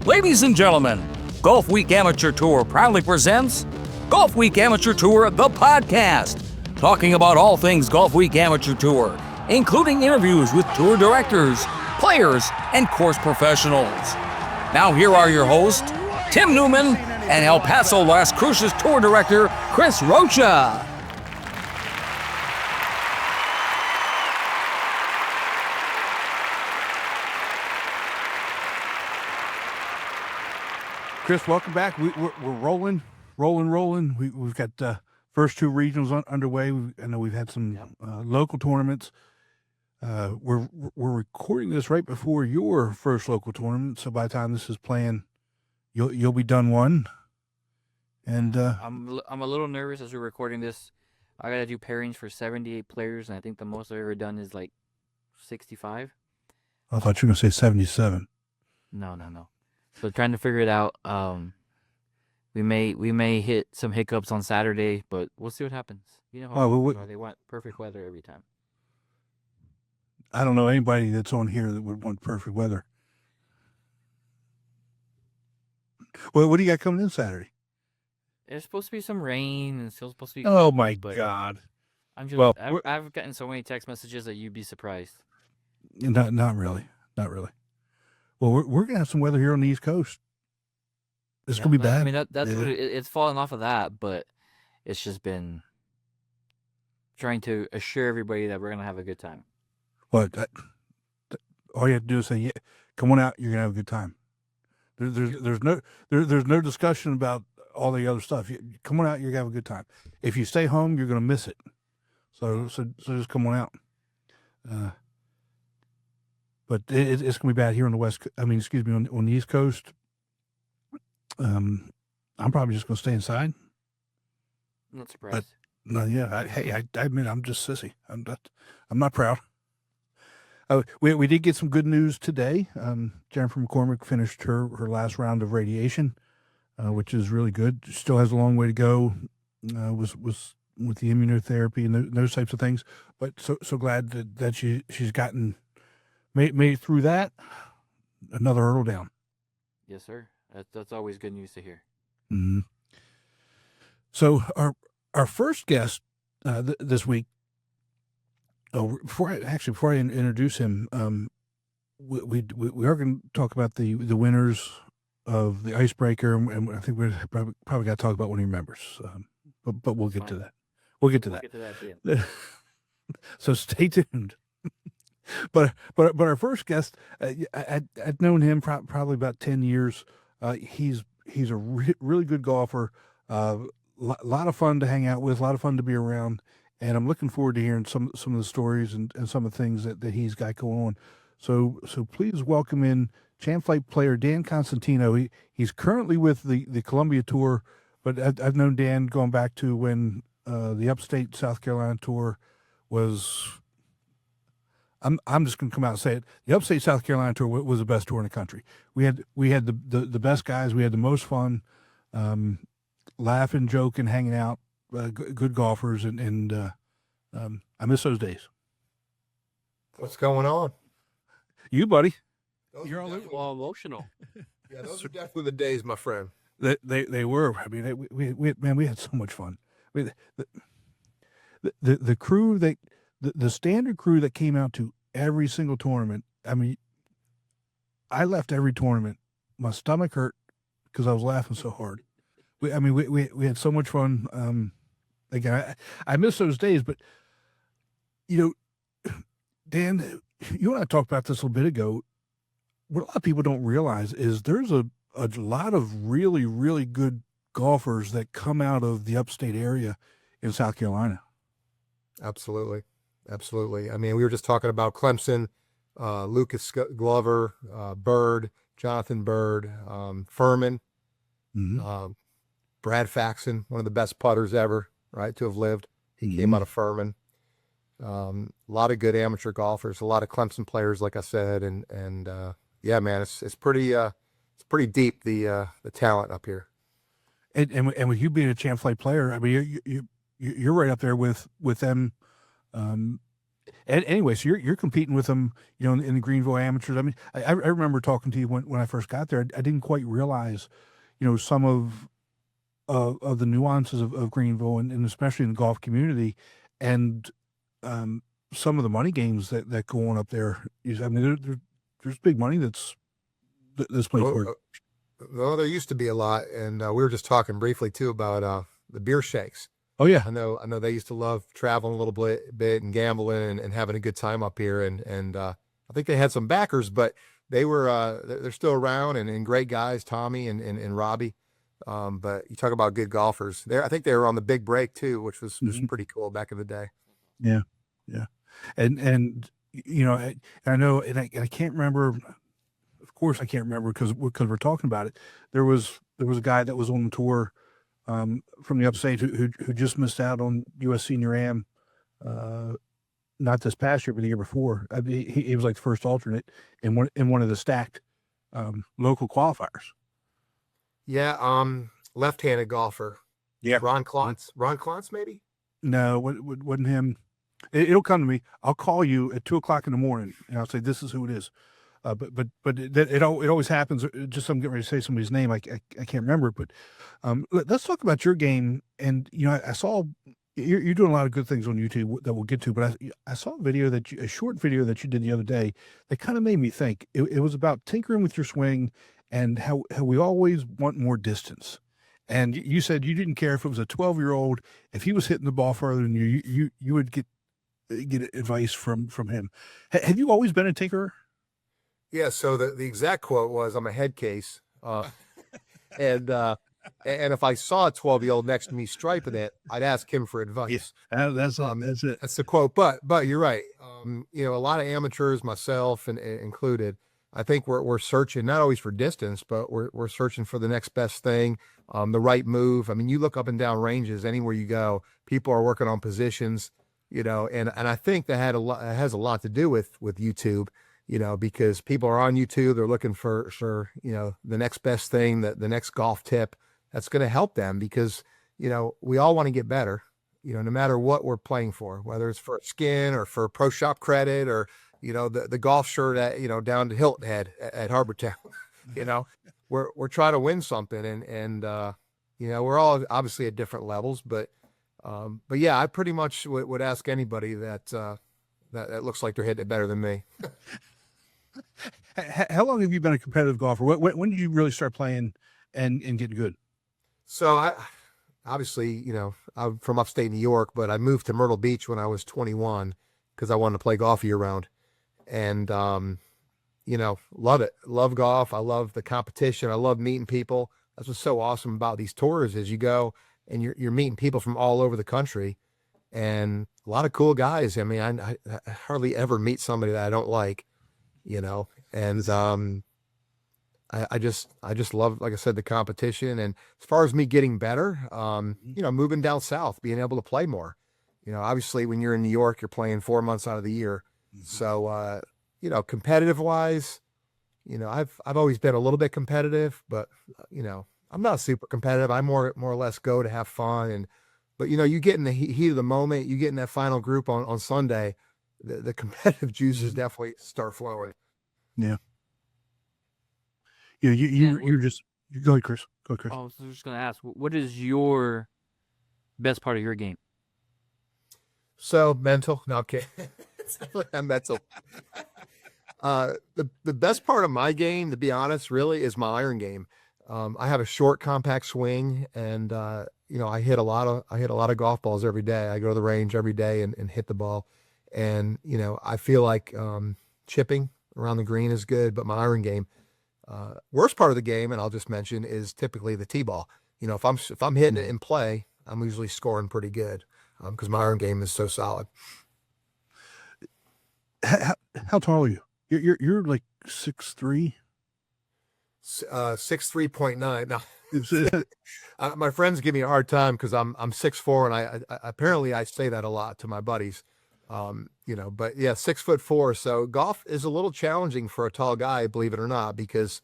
Ladies and gentlemen, Golfweek Amateur Tour proudly presents Golfweek Amateur Tour, the podcast, talking about all things Golfweek Amateur Tour, including interviews with tour directors, players, and course professionals. Now here are your hosts, Tim Newman and El Paso Las Cruces Tour Director, Chris Rocha. Chris, welcome back. We're rolling. We've got first two regionals underway. I know we've had some local tournaments. We're recording this right before your first local tournament, so by the time this is playing, you'll be done one. And I'm a little nervous as we're recording this. I gotta do pairings for 78 players, and I think the most I've ever done is like 65. I thought you were gonna say 77. No. So trying to figure it out. We may hit some hiccups on Saturday, but we'll see what happens. You know how they want perfect weather every time. I don't know anybody that's on here that would want perfect weather. Well, what do you got coming in Saturday? There's supposed to be some rain, and it's still supposed to be. Oh my God! I'm just. I've gotten so many text messages that you'd be surprised. Not really. Well, we're gonna have some weather here on the East Coast. It's gonna be bad. I mean, that's what it's fallen off of that, but it's just been trying to assure everybody that we're gonna have a good time. What? All you have to do is say, "Yeah, come on out. You're gonna have a good time." There's no discussion about all the other stuff. Come on out. You're gonna have a good time. If you stay home, you're gonna miss it. So just come on out. But it's going to be bad here on the on the East Coast. I'm probably just going to stay inside. I'm not surprised. But no, yeah. I admit I'm just sissy. I'm not proud. We did get some good news today. Jennifer McCormick finished her last round of radiation, which is really good. Still has a long way to go. Was with the immunotherapy and those types of things. But so glad that she's gotten. Made it through that. Another hurdle down. Yes, sir. That's always good news to hear. Mm-hmm. So our first guest this week. Before I introduce him, we are going to talk about the winners of the Icebreaker, and I think we're probably got to talk about one of your members. But we'll get to that. We'll get to that. At the end. So stay tuned. But our first guest, I'd known him probably about 10 years. He's a really good golfer. Lot of fun to hang out with, a lot of fun to be around, and I'm looking forward to hearing some of the stories and some of the things that he's got going on. So please welcome in Champ Flight player Dan Constantino. He's currently with the Columbia Tour, but I've known Dan going back to when the Upstate South Carolina Tour was. I'm just going to come out and say it. The Upstate South Carolina Tour was the best tour in the country. We had the best guys. We had the most fun, laughing, joking, hanging out, good golfers, and I miss those days. What's going on? You, buddy. You're all emotional. Yeah, those are definitely the days, my friend. They were. I mean, we had so much fun. The crew that. The standard crew that came out to every single tournament, I mean, I left every tournament. My stomach hurt because I was laughing so hard. We had so much fun. Again, I miss those days, but, Dan, you and I talked about this a little bit ago. What a lot of people don't realize is there's a lot of really, really good golfers that come out of the upstate area in South Carolina. Absolutely. I mean, we were just talking about Clemson, Lucas Glover, Bird, Jonathan Bird, Furman, Brad Faxon, one of the best putters ever, right, to have lived. He came out of Furman. A lot of good amateur golfers, a lot of Clemson players, like I said, and yeah, man, it's pretty deep, the talent up here. And with you being a Champ Flight player, I mean, you're right up there with them. And anyway, so you're competing with them, in the Greenville amateurs. I mean, I remember talking to you when I first got there. I didn't quite realize, some of the nuances of Greenville and especially in the golf community, and some of the money games that go on up there. I mean, there's big money that's played for. Well, there used to be a lot, and we were just talking briefly too about the beer shakes. Oh yeah, I know they used to love traveling a little bit and gambling and having a good time up here, and I think they had some backers, but they were they're still around and great guys, Tommy and Robbie. But you talk about good golfers. I think they were on the big break too, which was pretty cool back in the day. Yeah, yeah, and I know, and I can't remember. Of course, I can't remember because we're talking about it. There was a guy that was on the tour from the upstate who just missed out on U.S. Senior Am, not this past year, but the year before. I mean, he was like the first alternate in one of the stacked local qualifiers. Yeah, left-handed golfer. Yeah, Ron Klontz, maybe. No, wasn't him. It'll come to me. I'll call you at 2:00 in the morning, and I'll say this is who it is. But it always happens. Just I'm getting ready to say somebody's name. I can't remember it. But let's talk about your game. And I saw you're doing a lot of good things on YouTube that we'll get to. But I saw a short video that you did the other day that kind of made me think. It was about tinkering with your swing and how we always want more distance. And you said you didn't care if it was a 12-year-old, if he was hitting the ball further than you would get advice from him. Have you always been a tinkerer? Yeah, so the exact quote was, "I'm a head case," and if I saw a 12-year-old next to me striping it, I'd ask him for advice. Yeah, that's it. That's the quote. But you're right. A lot of amateurs, myself and included, I think we're searching not always for distance, but we're searching for the next best thing, the right move. I mean, you look up and down ranges anywhere you go, people are working on positions, and I think that has a lot to do with YouTube. Because people are on YouTube, they're looking for the next best thing, the next golf tip that's going to help them because, we all want to get better, no matter what we're playing for, whether it's for a skin or for pro shop credit or, the golf shirt at, down to Hilton Head at Harbor Town, we're trying to win something and we're all obviously at different levels, but yeah, I pretty much would ask anybody that looks like they're hitting it better than me. How long have you been a competitive golfer? When did you really start playing and getting good? So I obviously, I'm from upstate New York, but I moved to Myrtle Beach when I was 21 because I wanted to play golf year round. And, love it. Love golf. I love the competition. I love meeting people. That's what's so awesome about these tours is you go and you're meeting people from all over the country and a lot of cool guys. I mean, I hardly ever meet somebody that I don't like. And I just love, like I said, the competition. And as far as me getting better, moving down south, being able to play more, obviously when you're in New York, you're playing 4 months out of the year. So, competitive wise, I've always been a little bit competitive, but, I'm not super competitive. I more or less go to have fun. But you get in the heat of the moment, you get in that final group on Sunday, the competitive juices definitely start flowing. Yeah. Yeah. You're just, go ahead, Chris. Go ahead, Chris. I was just going to ask, what is your best part of your game? So mental. No, okay. I'm mental. The best part of my game, to be honest, really is my iron game. I have a short, compact swing, and I hit a lot of golf balls every day. I go to the range every day and hit the ball. And, I feel like chipping around the green is good, but my iron game, worst part of the game, and I'll just mention, is typically the tee ball. If I'm hitting it in play, I'm usually scoring pretty good because my iron game is so solid. How tall are you? You're like 6'3"? 6'3.9. Now, my friends give me a hard time because I'm 6'4", and I apparently I say that a lot to my buddies. But yeah, 6'4". So golf is a little challenging for a tall guy, believe it or not, because,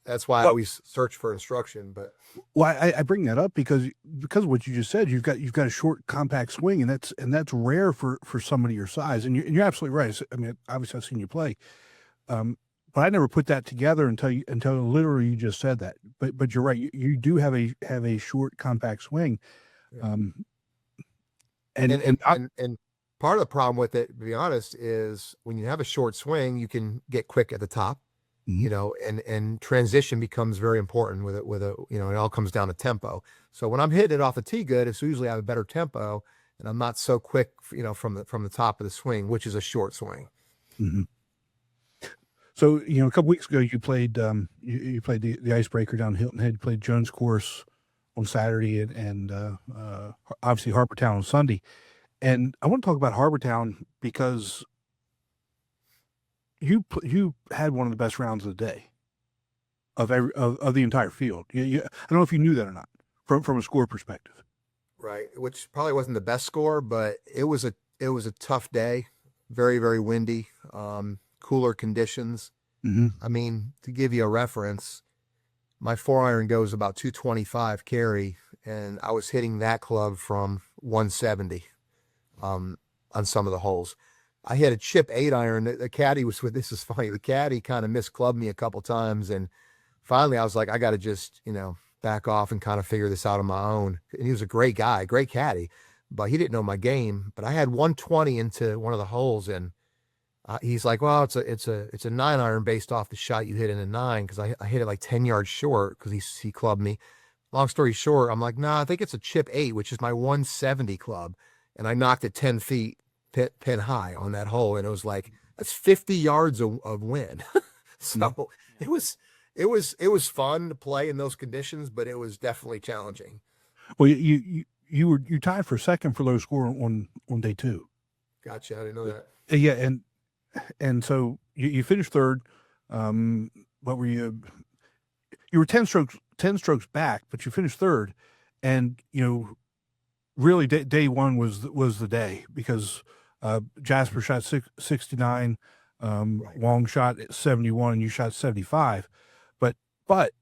That's why I always search for instruction. But I bring that up because of what you just said. You've got a short, compact swing, and that's rare for somebody your size. And you're absolutely right. I mean, obviously I've seen you play, but I never put that together until literally you just said that. But you're right. You do have a short, compact swing, and part of the problem with it, to be honest, is when you have a short swing, you can get quick at the top. And transition becomes very important with it, it all comes down to tempo. So when I'm hitting it off the tee good, it's usually I have a better tempo and I'm not so quick, from the top of the swing, which is a short swing. Mm-hmm. So, a couple weeks ago, you played, you played the Icebreaker down Hilton Head, you played Jones Course on Saturday and obviously Harbortown on Sunday. And I want to talk about Harbortown because you had one of the best rounds of the day of the entire field. I don't know if you knew that or not from a score perspective. Right, which probably wasn't the best score, but it was a tough day, very, very windy, cooler conditions. Mm-hmm. I mean, to give you a reference, my 4-iron goes about 225 carry, and I was hitting that club from 170 on some of the holes. I had a chip 8-iron. The caddy was with, this is funny, the caddy kind of misclubbed me a couple times, and finally I was like, I got to just, back off and kind of figure this out on my own. And he was a great guy, great caddy, but he didn't know my game. But I had 120 into one of the holes, and he's like, well, it's a 9-iron based off the shot you hit in a 9, because I hit it like 10 yards short because he clubbed me. Long story short, I'm like, nah, I think it's a chip 8, which is my 170 club, and I knocked it 10 feet pin high on that hole, and it was like, that's 50 yards of wind. So it was fun to play in those conditions, but it was definitely challenging. Well, you tied for second for low score on day 2. Gotcha. I didn't know that. Yeah, and so you finished third. What were you? You were 10 strokes back, but you finished third, and really day 1 was the day, because Jasper shot 69, Right. Wong shot 71, and you shot 75. But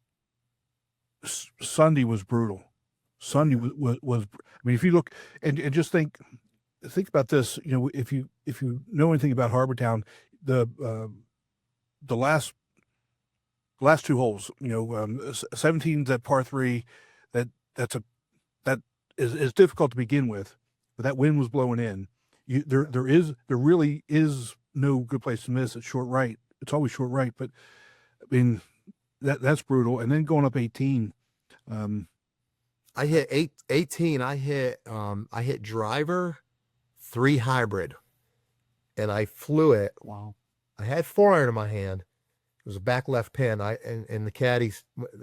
Sunday was brutal. Sunday was I mean, if you look and just think about this, if you know anything about Harbortown, the last 2 holes, 17's at par 3, that is difficult to begin with, but that wind was blowing in. There really is no good place to miss. It's short right. It's always short right, but I mean, that's brutal. And then going up 18. I hit 18. I hit driver, 3 hybrid, and I flew it. Wow. I had 4-iron in my hand. It was a back left pin. And the caddy,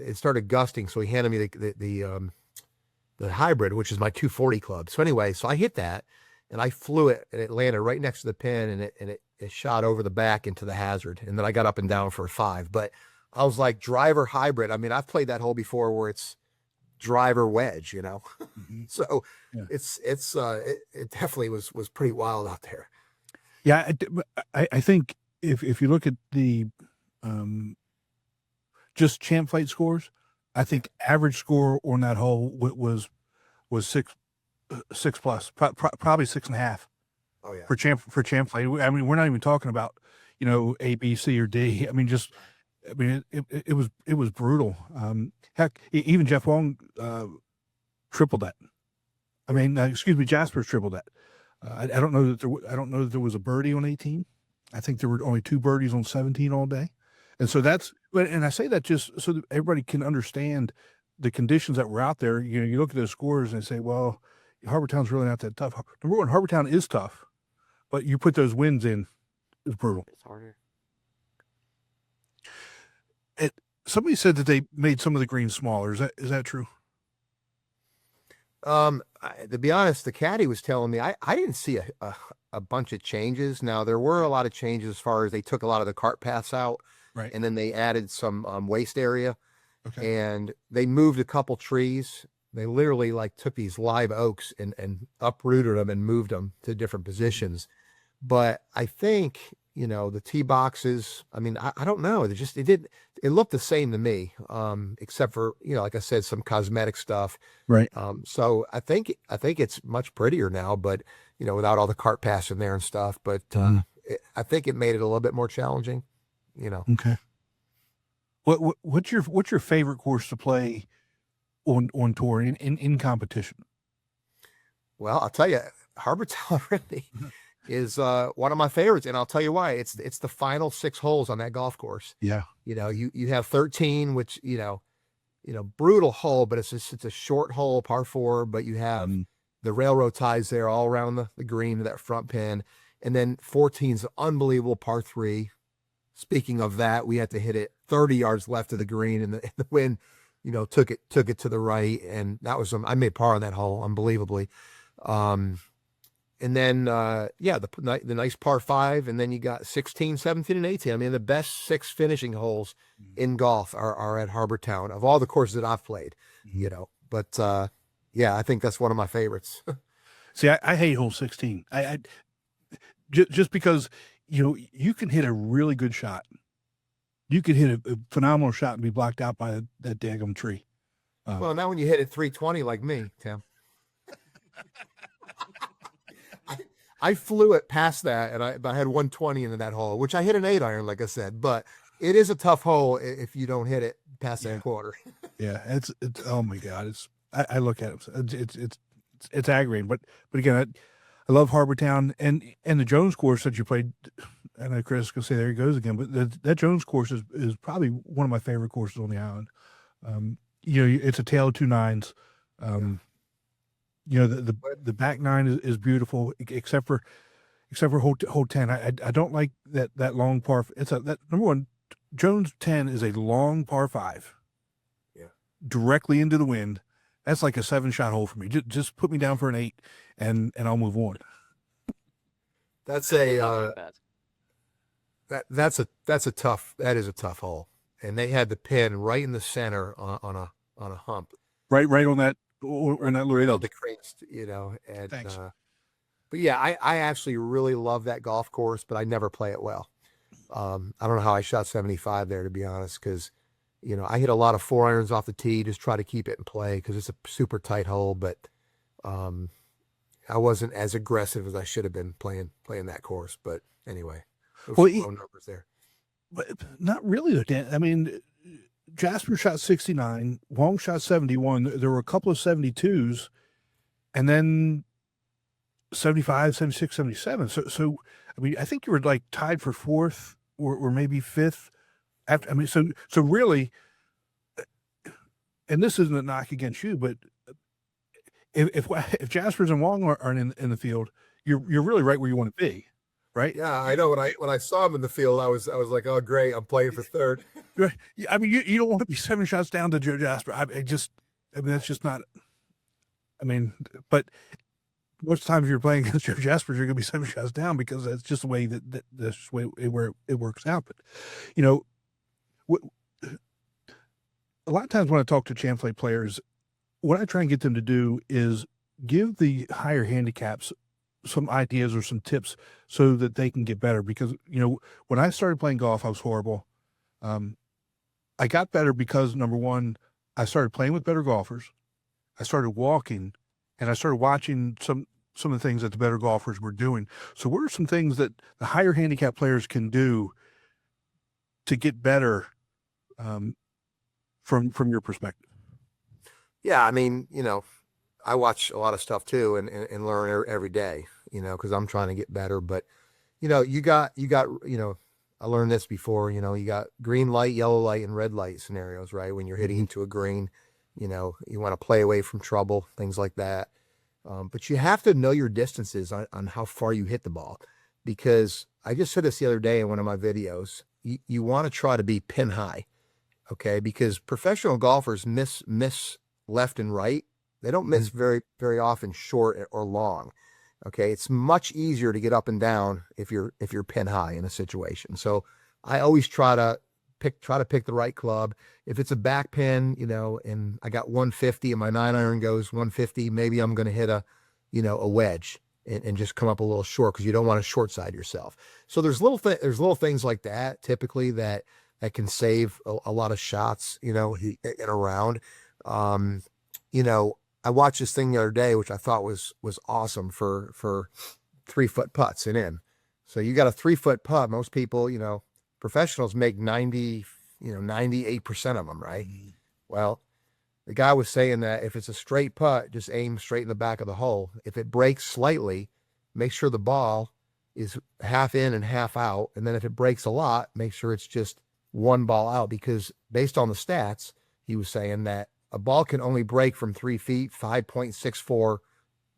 it started gusting, so he handed me the hybrid, which is my 240 club. So anyway, so I hit that, and I flew it, and it landed right next to the pin, and it shot over the back into the hazard, and then I got up and down for a 5. But I was like, driver hybrid. I mean, I've played that hole before where it's driver wedge, Mm-hmm. So Yeah. it definitely was pretty wild out there. Yeah, I think if you look at the just champ fight scores, I think average score on that hole was 6 plus, probably 6.5. Oh yeah. For champ fight. I mean, we're not even talking about A, B, C, or D. I mean, it was brutal. Heck, even Jeff Wong tripled that. I mean, Jasper's tripled that. I don't know that there was a birdie on 18. I think there were only 2 birdies on 17 all day, and so and I say that just so that everybody can understand the conditions that were out there. You look at those scores and say, well, Harbortown's really not that tough. Number one, Harbortown is tough, but you put those wins in, it's brutal. It's harder. Somebody said that they made some of the greens smaller. Is that true? To be honest, the caddy was telling me I didn't see a bunch of changes. Now there were a lot of changes as far as they took a lot of the cart paths out, Right. and then they added some waste area, Okay. and they moved a couple trees. They literally took these live oaks and uprooted them and moved them to different positions. But I think the tee boxes. I mean, I don't know. It looked the same to me, except for, like I said, some cosmetic stuff. Right. So I think it's much prettier now, but, without all the cart pass in there and stuff. But I think it made it a little bit more challenging, Okay. What's your favorite course to play on tour in competition? Well, I'll tell you, Harbor Town really is one of my favorites, and I'll tell you why. It's the final 6 holes on that golf course. Yeah. You have 13, which brutal hole, but it's a short hole, par 4. But you have the railroad ties there all around the green to that front pin, and then 14 is an unbelievable par 3. Speaking of that, we had to hit it 30 yards left of the green, and the wind, took it to the right, and that was I made par on that hole, unbelievably. And then, the nice par 5, and then you got 16, 17, and 18. I mean, the best 6 finishing holes in golf are at Harbor Town of all the courses that I've played, But, I think that's one of my favorites. See, I hate hole 16. Just because, you can hit a really good shot. You could hit a phenomenal shot and be blocked out by that daggum tree. Well, now when you hit it 320 like me, Tim. I flew it past that, and I had 120 into that hole, which I hit an 8-iron, like I said. But it is a tough hole if you don't hit it past that quarter. Yeah, it's oh my God, I look at it, it's aggravating. But again, I love Harbor Town and the Jones course that you played. I know Chris can say there he goes again, but that Jones course is probably one of my favorite courses on the island. It's a tale of 2 nines. The back 9 is beautiful, except for hole 10. I don't like that long par. That number one, Jones 10 is a long par 5. Yeah, directly into the wind. That's like a 7-shot hole for me. Just put me down for an 8, and I'll move on. That's that's a tough hole, and they had the pin right in the center on a hump, right on that. Or not Laredo. The crates, and Thanks. But yeah, I actually really love that golf course, but I never play it well. I don't know how I shot 75 there, to be honest, because I hit a lot of 4-irons off the tee, just try to keep it in play because it's a super tight hole. But I wasn't as aggressive as I should have been playing that course. But anyway, low numbers there. But not really, though, Dan. I mean, Jasper shot 69, Wong shot 71. There were a couple of 72s, and then 75, 76, 77. So I mean, I think you were like tied for 4th or maybe 5th. So really, and this isn't a knock against you, but if Jaspers and Wong aren't in the field, you're really right where you want to be. Right. Yeah, I know. When I saw him in the field, I was like, oh great, I'm playing for 3rd. Right. I mean, you don't want to be 7 shots down to Joe Jasper. I mean, that's just not. I mean, but most times you're playing against Joe Jasper, you're going to be 7 shots down because that's just the way that's the way where it works out. But a lot of times when I talk to Champlain players, what I try and get them to do is give the higher handicaps some ideas or some tips so that they can get better. Because, when I started playing golf, I was horrible. I got better because, number one, I started playing with better golfers. I started walking, and I started watching some of the things that the better golfers were doing. So what are some things that the higher handicap players can do to get better from your perspective? Yeah, I mean, I watch a lot of stuff too and learn every day, because I'm trying to get better. But, you got, I learned this before, you got green light, yellow light, and red light scenarios, right? When you're hitting into a green, you want to play away from trouble, things like that. But you have to know your distances on how far you hit the ball, because I just said this the other day in one of my videos. You want to try to be pin high, okay? Because professional golfers miss left and right. They don't miss very, very often short or long. Okay. It's much easier to get up and down if you're pin high in a situation. So I always try to pick the right club. If it's a back pin, and I got 150 and my 9-iron goes 150, maybe I'm going to hit a wedge, and just come up a little short because you don't want to short side yourself. So there's little things like that typically that can save a lot of shots, in a round. I watched this thing the other day, which I thought was awesome for 3-foot putts and in. So you got a 3-foot putt. Most people, professionals make 98% of them, right? Well, the guy was saying that if it's a straight putt, just aim straight in the back of the hole. If it breaks slightly, make sure the ball is half in and half out. And then if it breaks a lot, make sure it's just one ball out, because based on the stats, he was saying that a ball can only break from 3 feet, 5.64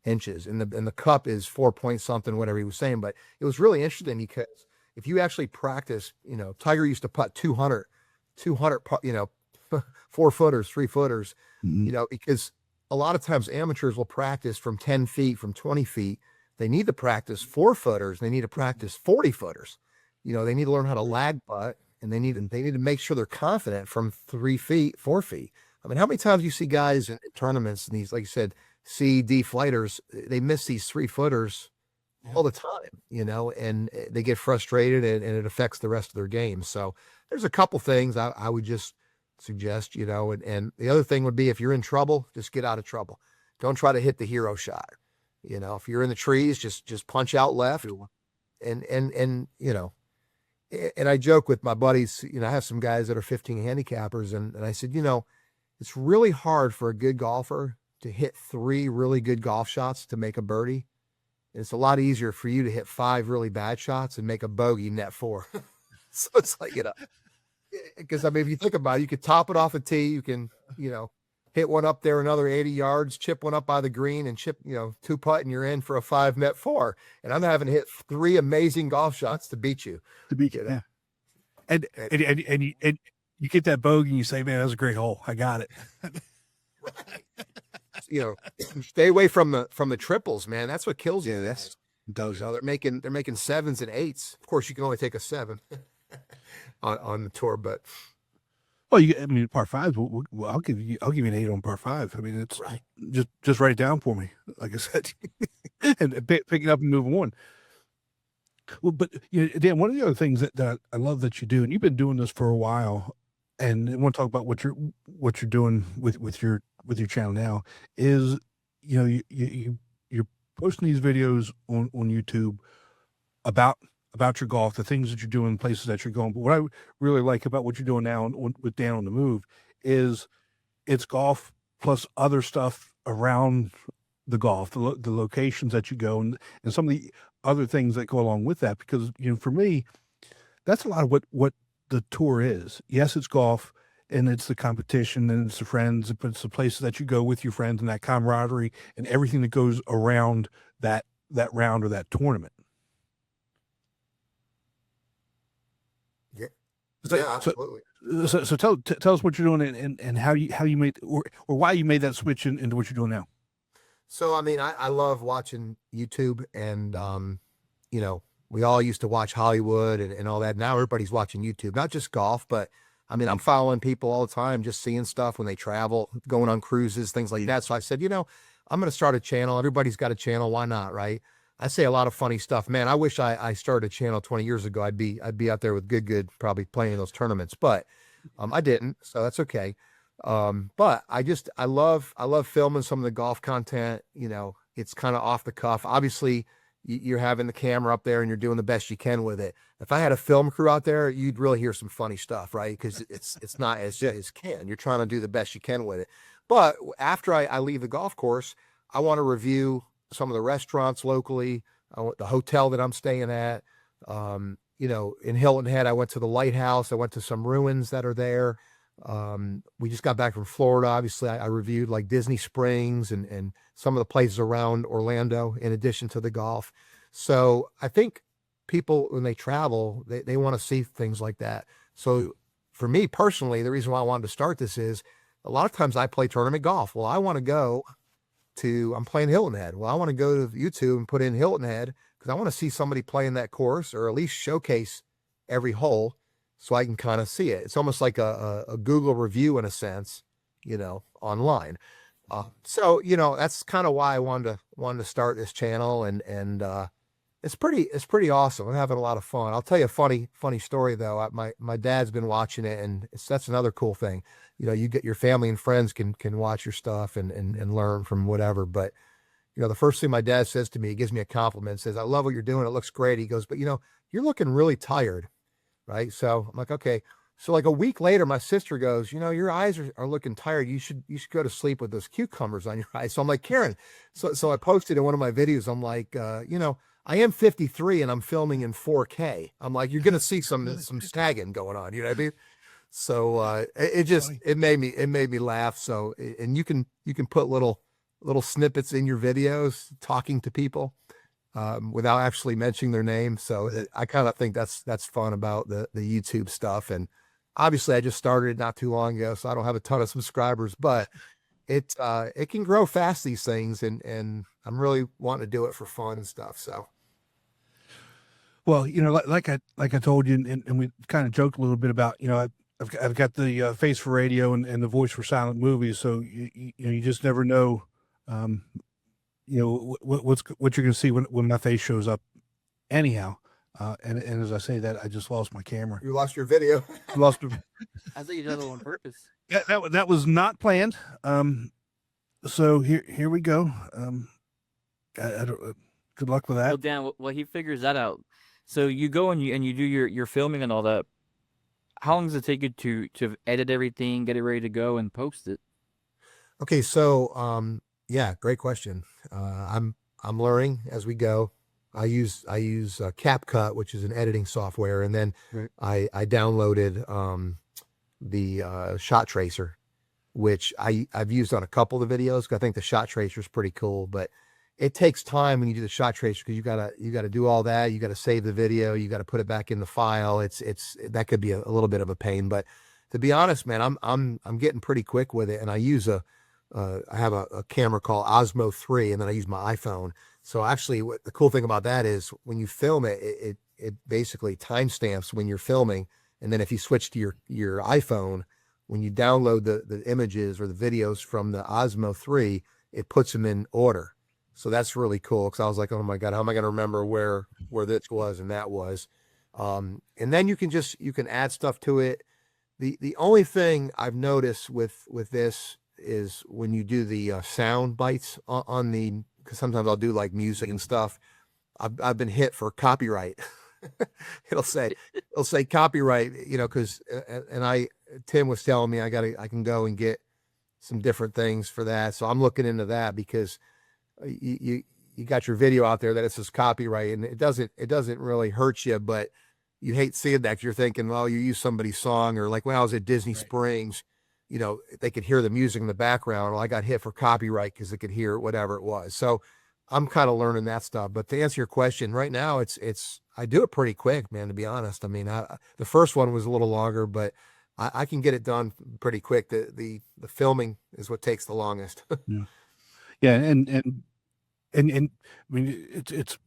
inches. And the cup is 4 point something, whatever he was saying. But it was really interesting because if you actually practice, Tiger used to putt 200, 4-footers, 3-footers, because a lot of times amateurs will practice from 10 feet, from 20 feet. They need to practice 4-footers. They need to practice 40-footers. They need to learn how to lag putt, and they need to make sure they're confident from 3 feet, 4 feet. I mean, how many times you see guys in tournaments and these, like you said, C, D flighters, they miss these 3-footers all the time, and they get frustrated and it affects the rest of their game. So there's a couple things I would just suggest, and the other thing would be, if you're in trouble, just get out of trouble. Don't try to hit the hero shot. If you're in the trees, just punch out left and I joke with my buddies, I have some guys that are 15 handicappers, and I said, it's really hard for a good golfer to hit 3 really good golf shots to make a birdie. And it's a lot easier for you to hit 5 really bad shots and make a bogey net 4. So it's like, because if you think about it, you could top it off a tee, you can, hit one up there another 80 yards, chip one up by the green, and chip, 2-putt, and you're in for a 5 net 4. And I'm having to hit 3 amazing golf shots to beat you. Yeah. And you get that bogey and you say, man, that was a great hole. I got it. Stay away from the triples, man. That's what kills you. Does. They're making 7s and 8s. Of course, you can only take a 7 on the tour, but par 5s. Well, I'll give you an 8 on par 5. I mean, it's right. Just write it down for me, like I said, and pick it up and move on. Well, but Dan, one of the other things that I love that you do, and you've been doing this for a while, and I want to talk about what you're doing with your channel now, is you're posting these videos on YouTube about your golf, the things that you're doing, places that you're going. But what I really like about what you're doing now with Dan on the Move is it's golf plus other stuff around the golf, the locations that you go, and some of the other things that go along with that. Because for me, that's a lot of what the tour is. Yes, it's golf, and it's the competition, and it's the friends, but it's the places that you go with your friends, and that camaraderie and everything that goes around that round or that tournament. Yeah, absolutely. So tell us what you're doing and how you made or why you made that switch into what you're doing now. So I love watching YouTube, and we all used to watch Hollywood and all that. Now everybody's watching YouTube, not just golf, but I'm following people all the time, just seeing stuff when they travel, going on cruises, things like that. So I said, I'm going to start a channel. Everybody's got a channel. Why not? Right. I say a lot of funny stuff, man. I wish I started a channel 20 years ago. I'd be out there with good, probably playing those tournaments, but I didn't. So that's okay. But I love filming some of the golf content. It's kind of off the cuff. Obviously you're having the camera up there and you're doing the best you can with it. If I had a film crew out there, you'd really hear some funny stuff, right? Because it's not as can. You're trying to do the best you can with it. But after I leave the golf course, I want to review some of the restaurants locally, the hotel that I'm staying at. In Hilton Head, I went to the lighthouse. I went to some ruins that are there. We just got back from Florida. Obviously, I reviewed like Disney Springs and some of the places around Orlando, in addition to the golf. So I think people, when they travel, they want to see things like that. So for me personally, the reason why I wanted to start this is a lot of times I play tournament golf. Well, I want to go I'm playing Hilton Head. Well, I want to go to YouTube and put in Hilton Head because I want to see somebody playing that course, or at least showcase every hole so I can kind of see it. It's almost like a Google review in a sense, online. So, you know, that's kind of why I wanted to start this channel, and it's pretty awesome. I'm having a lot of fun. I'll tell you a funny story though. My dad's been watching it, and that's another cool thing. You know, you get your family and friends can watch your stuff and learn from whatever. But, you know, the first thing my dad says to me, he gives me a compliment, says, "I love what you're doing. It looks great." He goes, "But you know, you're looking really tired." Right. So I'm like, okay. So like a week later, my sister goes, "You know, your eyes are looking tired. You should go to sleep with those cucumbers on your eyes." So I'm like, Karen, so I posted in one of my videos, I'm like, you know, I am 53 and I'm filming in 4K. I'm like, you're going to see some snagging going on. You know what I mean? So, it made me laugh. So, and you can put little snippets in your videos talking to people, without actually mentioning their name. So I kind of think that's fun about the YouTube stuff. And obviously I just started it not too long ago, so I don't have a ton of subscribers, but it can grow fast, these things. And I'm really wanting to do it for fun and stuff. So. Well, you know, like I told you, and we kind of joked a little bit about, you know, I've got the face for radio and the voice for silent movies. So you know, you just never know, you know, what you're going to see when my face shows up. Anyhow, and as I say that, I just lost my camera. You lost your video. Lost it. I thought you did it on purpose. Yeah, that was not planned. So here we go. I don't. Good luck with that. Well, Dan, well, he figures that out. So you go and you do your filming and all that. How long does it take you to edit everything, get it ready to go, and post it? Okay, so yeah, great question. I'm learning as we go. I use CapCut, which is an editing software, and then right. I downloaded the Shot Tracer, which I've used on a couple of the videos. 'Cause I think the Shot Tracer is pretty cool, but it takes time when you do the Shot Tracer, because you gotta do all that. You gotta save the video. You gotta put it back in the file. That could be a little bit of a pain, but to be honest, man, I'm getting pretty quick with it. And I use I have a camera called Osmo 3, and then I use my iPhone. So actually, what the cool thing about that is when you film it basically timestamps when you're filming. And then if you switch to your iPhone, when you download the images or the videos from the Osmo 3, it puts them in order. So that's really cool, because I was like, oh my God, how am I going to remember where this was and that was? And then you can add stuff to it. The only thing I've noticed with this is when you do the sound bites on the, because sometimes I'll do like music and stuff. I've been hit for copyright. It'll say copyright, you know, because Tim was telling me I can go and get some different things for that. So I'm looking into that, because you got your video out there that it says copyright, and it doesn't really hurt you, but you hate seeing that. You're thinking, well, you use somebody's song, or like when I was at Disney Springs, you know, they could hear the music in the background. Well, I got hit for copyright because they could hear whatever it was. So I'm kind of learning that stuff. But to answer your question, right now, I do it pretty quick, man, to be honest. I mean, the first one was a little longer, but I can get it done pretty quick. The filming is what takes the longest. Yeah. Yeah, and I mean, it's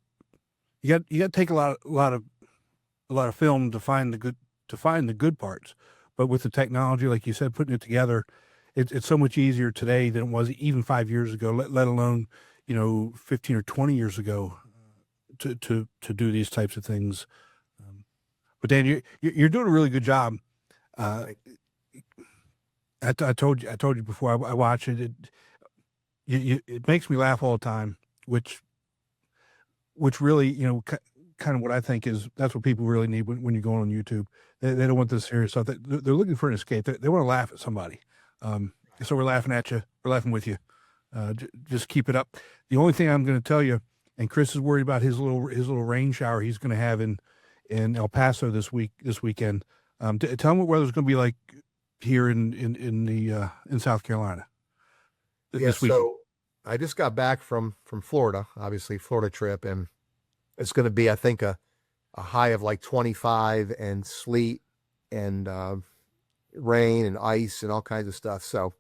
you got to take a lot of film to find the good parts. But with the technology, like you said, putting it together, it's so much easier today than it was even 5 years ago. Let alone, you know, 15 or 20 years ago, to do these types of things. But Dan, you're doing a really good job. I told you before I watch it. It makes me laugh all the time, which really, you know, kind of what I think is that's what people really need when you're going on YouTube. They don't want this serious stuff. They're looking for an escape. They want to laugh at somebody. So we're laughing at you. We're laughing with you. Just keep it up. The only thing I'm going to tell you, and Chris is worried about his little rain shower he's going to have in El Paso this weekend. Tell him what weather's going to be like here in South Carolina. This week. So I just got back from Florida, obviously Florida trip, and it's going to be, I think, a high of like 25 and sleet and rain and ice and all kinds of stuff. So,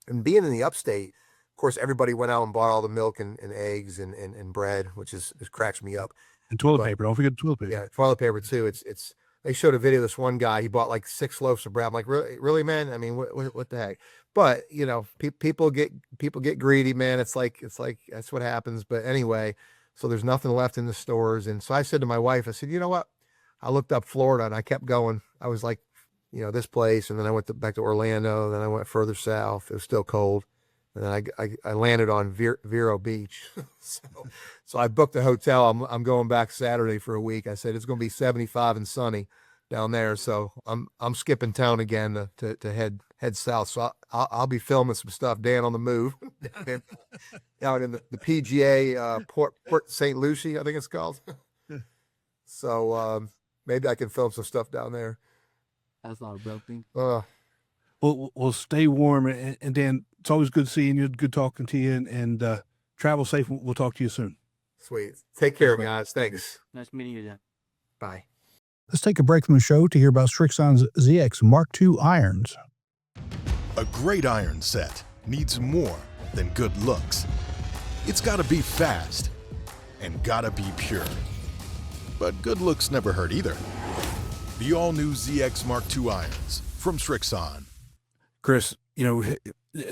and being in the upstate, of course, everybody went out and bought all the milk and eggs and bread, which cracks me up. And toilet paper. Don't forget toilet paper. Yeah, toilet paper too. they showed a video of this one guy. He bought like 6 loaves of bread. I'm like, really, man? I mean, what the heck? But you know, people get greedy, man. It's like that's what happens. But anyway, so there's nothing left in the stores, and so I said to my wife, I said, you know what? I looked up Florida and I kept going. I was like, you know, this place, and then I went back to Orlando. Then I went further south. It was still cold, and then I landed on Vero Beach. so I booked a hotel. I'm going back Saturday for a week. I said it's going to be 75 and sunny down there, so I'm skipping town again to head south. So I'll be filming some stuff. Dan on the move down in the PGA Port St. Lucie, I think it's called. So maybe I can film some stuff down there. That's not a real thing. We'll stay warm, and Dan, it's always good seeing you, good talking to you, and travel safe. We'll talk to you soon. Sweet. Take care, guys. Thanks. Nice meeting you, Dan. Bye. Let's take a break from the show to hear about Srixon's ZX Mark II irons. A great iron set needs more than good looks. It's got to be fast and got to be pure. But good looks never hurt either. The all-new ZX Mark II irons from Srixon. Chris, you know,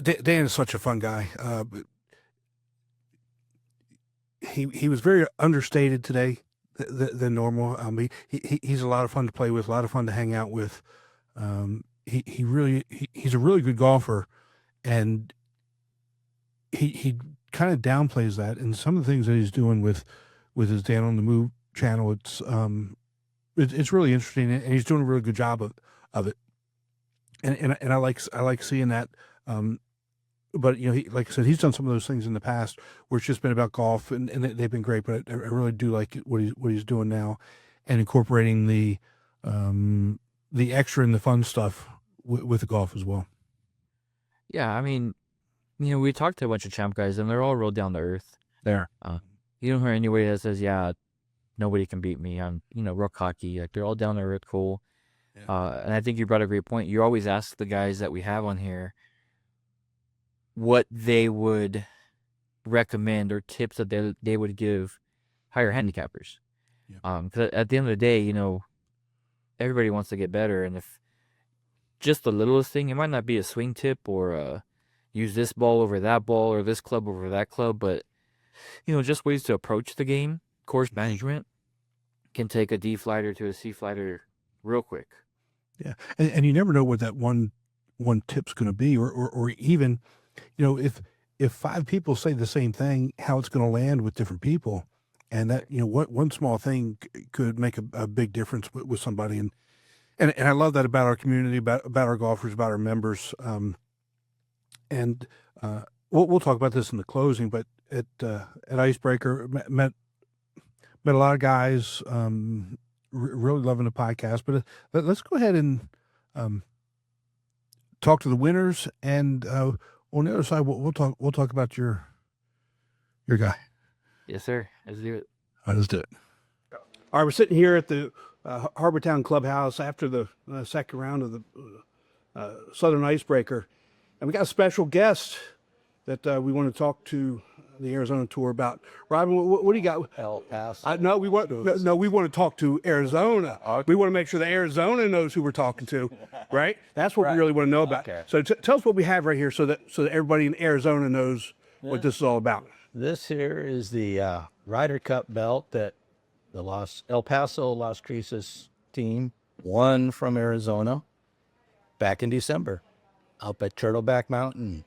Dan is such a fun guy. He was very understated today than normal. He's a lot of fun to play with, a lot of fun to hang out with. He's a really good golfer, and he kind of downplays that. And some of the things that he's doing with his Dan on the Move channel, it's really interesting, and he's doing a really good job of it. And I like seeing that. But you know, like I said, he's done some of those things in the past where it's just been about golf, and they've been great. But I really do like what he's doing now, and incorporating the extra and the fun stuff with the golf as well. Yeah, I mean, you know, we talked to a bunch of champ guys, and they're all real down to earth. There, you don't hear anybody that says, "Yeah, nobody can beat me." I'm, you know, real cocky. Like, they're all down to earth, cool. Yeah. And I think you brought a great point. You always ask the guys that we have on here what they would recommend or tips that they would give higher handicappers. Yeah. 'Cause at the end of the day, you know, everybody wants to get better, and if just the littlest thing, it might not be a swing tip or use this ball over that ball or this club over that club, but you know, just ways to approach the game, course management can take a D flighter to a C flighter real quick. Yeah, and you never know what that one tip's going to be, or even, you know, if 5 people say the same thing, how it's going to land with different people, and that, you know, what one small thing could make a big difference with somebody, and I love that about our community, about our golfers, about our members, and we'll talk about this in the closing, but at Icebreaker met a lot of guys, really loving the podcast, but let's go ahead and talk to the winners, and on the other side, we'll talk about your guy. Yes, sir. Let's do it. All right, let's do it. All right, we're sitting here at the Harbortown Clubhouse after the second round of the Southern Icebreaker, and we got a special guest that we want to talk to the Arizona Tour about. Robin, what do you got? El Paso. No, we want to talk to Arizona. Okay. We want to make sure that Arizona knows who we're talking to, right? That's what we really want to know about. Okay. So tell us what we have right here, so that everybody in Arizona knows what this is all about. This here is the Ryder Cup belt that the El Paso Las Cruces team won from Arizona back in December up at Turtleback Mountain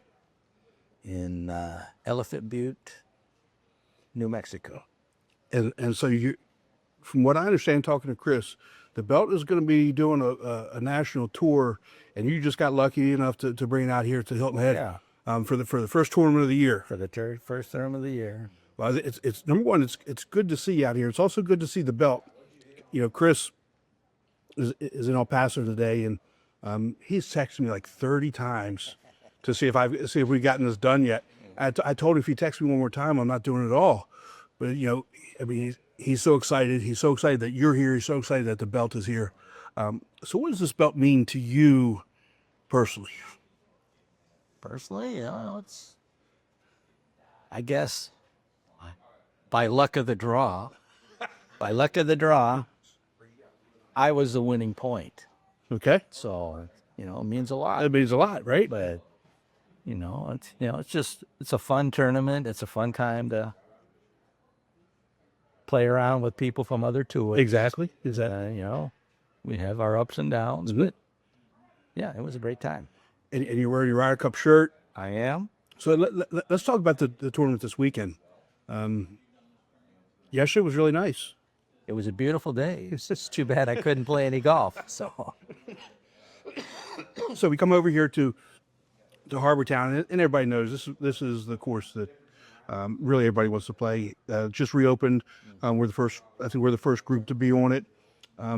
in Elephant Butte, New Mexico. And so you, from what I understand, talking to Chris, the belt is going to be doing a national tour, and you just got lucky enough to bring it out here to Hilton Head for the first tournament of the year. For the first tournament of the year. Well, it's number one. It's good to see you out here. It's also good to see the belt. You know, Chris is in El Paso today, and he's texted me like 30 times to see if we've gotten this done yet. I told him if he texts me one more time, I'm not doing it at all. But, you know, I mean, he's so excited. He's so excited that you're here. He's so excited that the belt is here. So what does this belt mean to you personally? Personally, you know, it's, I guess, by luck of the draw, I was the winning point. Okay. So, it means a lot. That means a lot, right? But, it's a fun tournament. It's a fun time to play around with people from other tours. Exactly. We have our ups and downs, but yeah, it was a great time. And you're wearing your Ryder Cup shirt. I am. So let's talk about the tournament this weekend. Yesterday was really nice. It was a beautiful day. It's just too bad I couldn't play any golf. So we come over here to Harbor Town, and everybody knows this is the course that really everybody wants to play. Just reopened. We're the first. I think we're the first group to be on it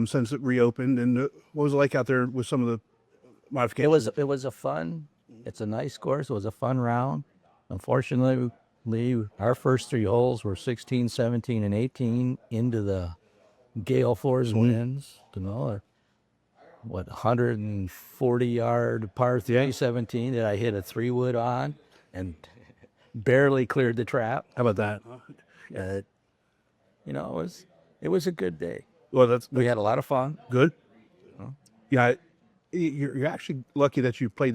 since it reopened. And what was it like out there with some of the modifications? It was a fun. It's a nice course. It was a fun round. Unfortunately, our first 3 holes were 16, 17, and 18 into the gale force winds. 140-yard par 3 17 that I hit a 3-wood on and barely cleared the trap. How about that? It was a good day. Well, We had a lot of fun. good. Yeah, you're actually lucky that you played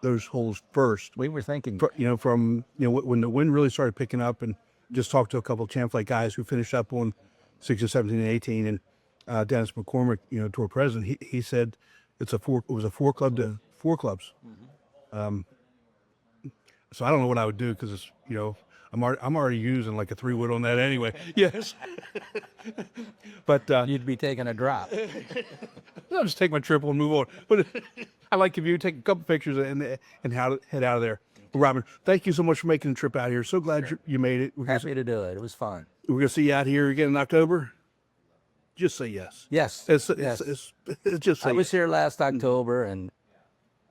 those holes first. We were thinking, From when the wind really started picking up, and just talked to a couple of Champlain guys who finished up on 16, 17, and 18, and Dennis McCormick, tour president, he said it was a 4 club to 4 clubs. So I don't know what I would do because it's I'm already using like a 3-wood on that anyway. Yes, but you'd be taking a drop. I'll just take my triple and move on. But I like if you take a couple pictures and how to head out of there. Well, Robin, thank you so much for making the trip out here. So glad you made it. Happy to do it. It was fun. We're gonna see you out here again in October. Just say yes. Yes. It's just say I was yes. here last October, and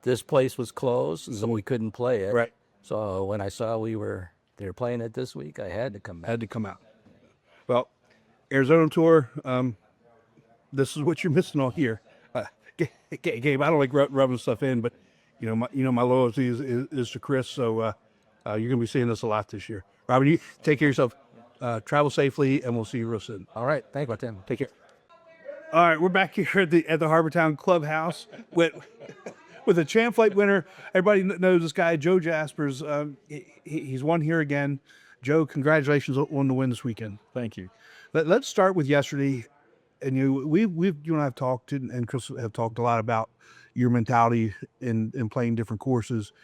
this place was closed, so we couldn't play it. Right. So when I saw they were playing it this week, I had to come back. Had to come out. Well, Arizona tour. This is what you're missing all here. Gabe, I don't like rubbing stuff in, but my loyalty is to Chris. So you're gonna be seeing this a lot this year. Robin, you take care of yourself. Travel safely, and we'll see you real soon. All right. Thank you, Tim. Take care. All right, we're back here at the Harbortown Clubhouse with a Champlain winner. Everybody knows this guy, Joe Jaspers. He's won here again. Joe, congratulations on the win this weekend. Thank you. Let's start with yesterday. And you and I have talked, and Chris have talked a lot about your mentality in playing different courses,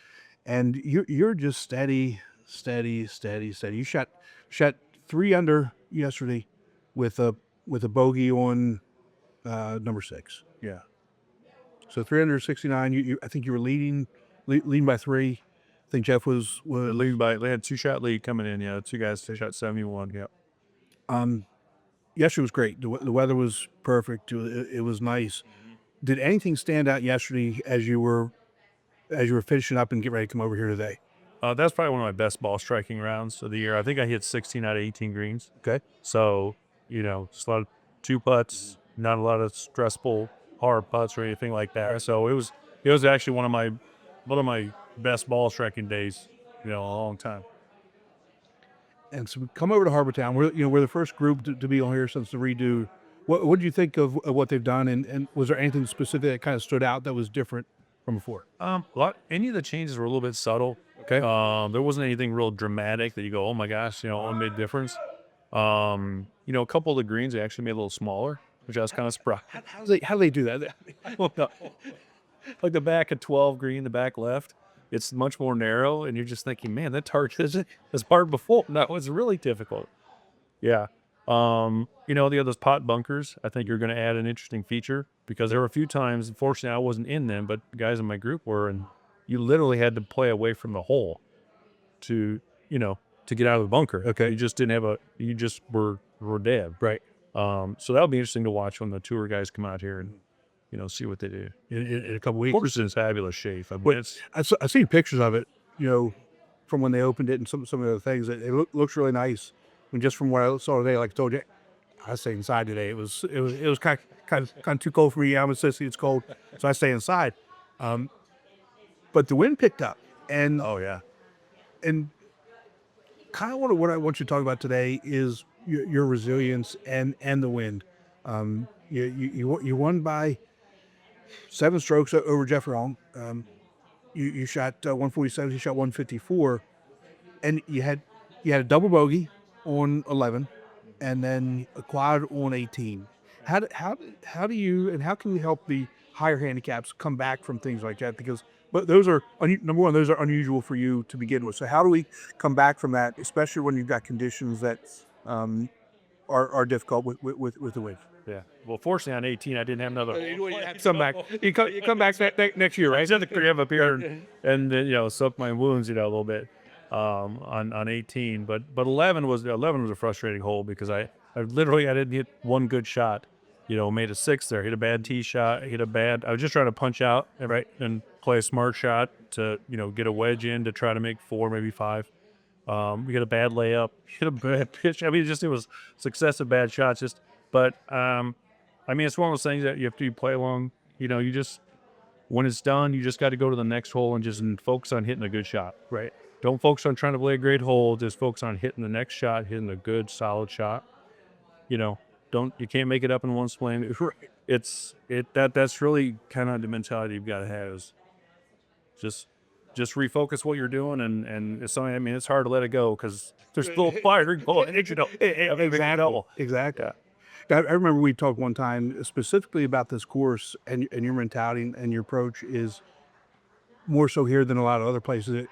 and you're just steady. You shot 3 under yesterday with a bogey on number 6. Yeah. So 369. I think you were leading by 3. I think Jeff was They had 2-shot lead coming in. Yeah, 2 guys shot 71. Yeah. Yesterday was great. The weather was perfect. It was nice. Did anything stand out yesterday as you were finishing up and get ready to come over here today? That's probably one of my best ball striking rounds of the year. I think I hit 16 out of 18 greens. Okay. So, just a lot of 2 putts, not a lot of stressful hard putts or anything like that. So it was actually one of my best ball striking days, in a long time. And so we come over to Harbortown. We're the first group to be on here since the redo. What did you think of what they've done? And was there anything specific that kind of stood out that was different from before? Any of the changes were a little bit subtle. Okay. There wasn't anything real dramatic that you go, oh my gosh, one made difference. A couple of the greens they actually made a little smaller, which I was kind of surprised. How do they do that? Like the back of 12 green, the back left, it's much more narrow, and you're just thinking, man, that target is hard before. No, it's really difficult. Yeah. The other pot bunkers, I think you're going to add an interesting feature because there were a few times, unfortunately, I wasn't in them, but guys in my group were, and you literally had to play away from the hole to get out of the bunker. Okay. You just didn't you just were dead. Right. So that'll be interesting to watch when the tour guys come out here and, see what they do. In a couple weeks. The course is in fabulous shape. I mean, I've seen pictures of it, from when they opened it and some of the other things. It looks really nice. And just from what I saw today, like I told you, I stayed inside today. It was kind of too cold for me. I'm a sissy. It's cold, so I stay inside. But the wind picked up, and oh yeah, and kind of what I want you to talk about today is your resilience and the wind. You won by 7 strokes over Jeff Wrong. You shot 147. He shot 154, and you had a double bogey on 11, and then a quad on 18. How do you, and how can you help the higher handicaps come back from things like that? Because those are number one, those are unusual for you to begin with. So how do we come back from that, especially when you've got conditions that are difficult with the wind? Yeah. Well, fortunately on 18, I didn't have another. You have to come back. You come back next year, I right? just had to crib up here and then, soak my wounds, a little bit on 18. But 11 was a frustrating hole because I didn't hit one good shot. Made a 6 there. Hit a bad tee shot. I was just trying to punch out, right, and play a smart shot to, get a wedge in to try to make 4, maybe 5. We got a bad layup. Hit a bad pitch. I mean, it was successive bad shots. But it's one of those things that you have to play along. You just, when it's done, you just got to go to the next hole and just focus on hitting a good shot. Right. Don't focus on trying to play a great hole. Just focus on hitting the next shot, hitting a good, solid shot. You can't make it up in one swing. That's really kind of the mentality you've got to have is just refocus what you're doing. And it's something, it's hard to let it go because there's still fire going. Exactly. I remember we talked one time specifically about this course and your mentality and your approach is more so here than a lot of other places.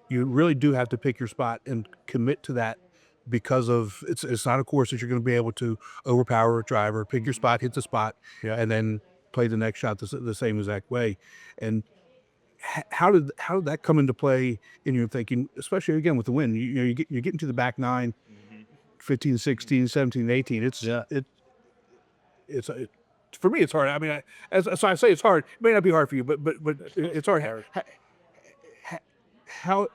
You really do have to pick your spot and commit to that because of it's not a course that you're going to be able to overpower a driver, pick your spot, hit the spot, and then play the next shot the same exact way. And how did that come into play in your thinking, especially again with the wind? You're getting to the back 9. 15, 16, 17, 18. It's for me, it's hard. I mean, so I say it's hard. It may not be hard for you, but it's hard. How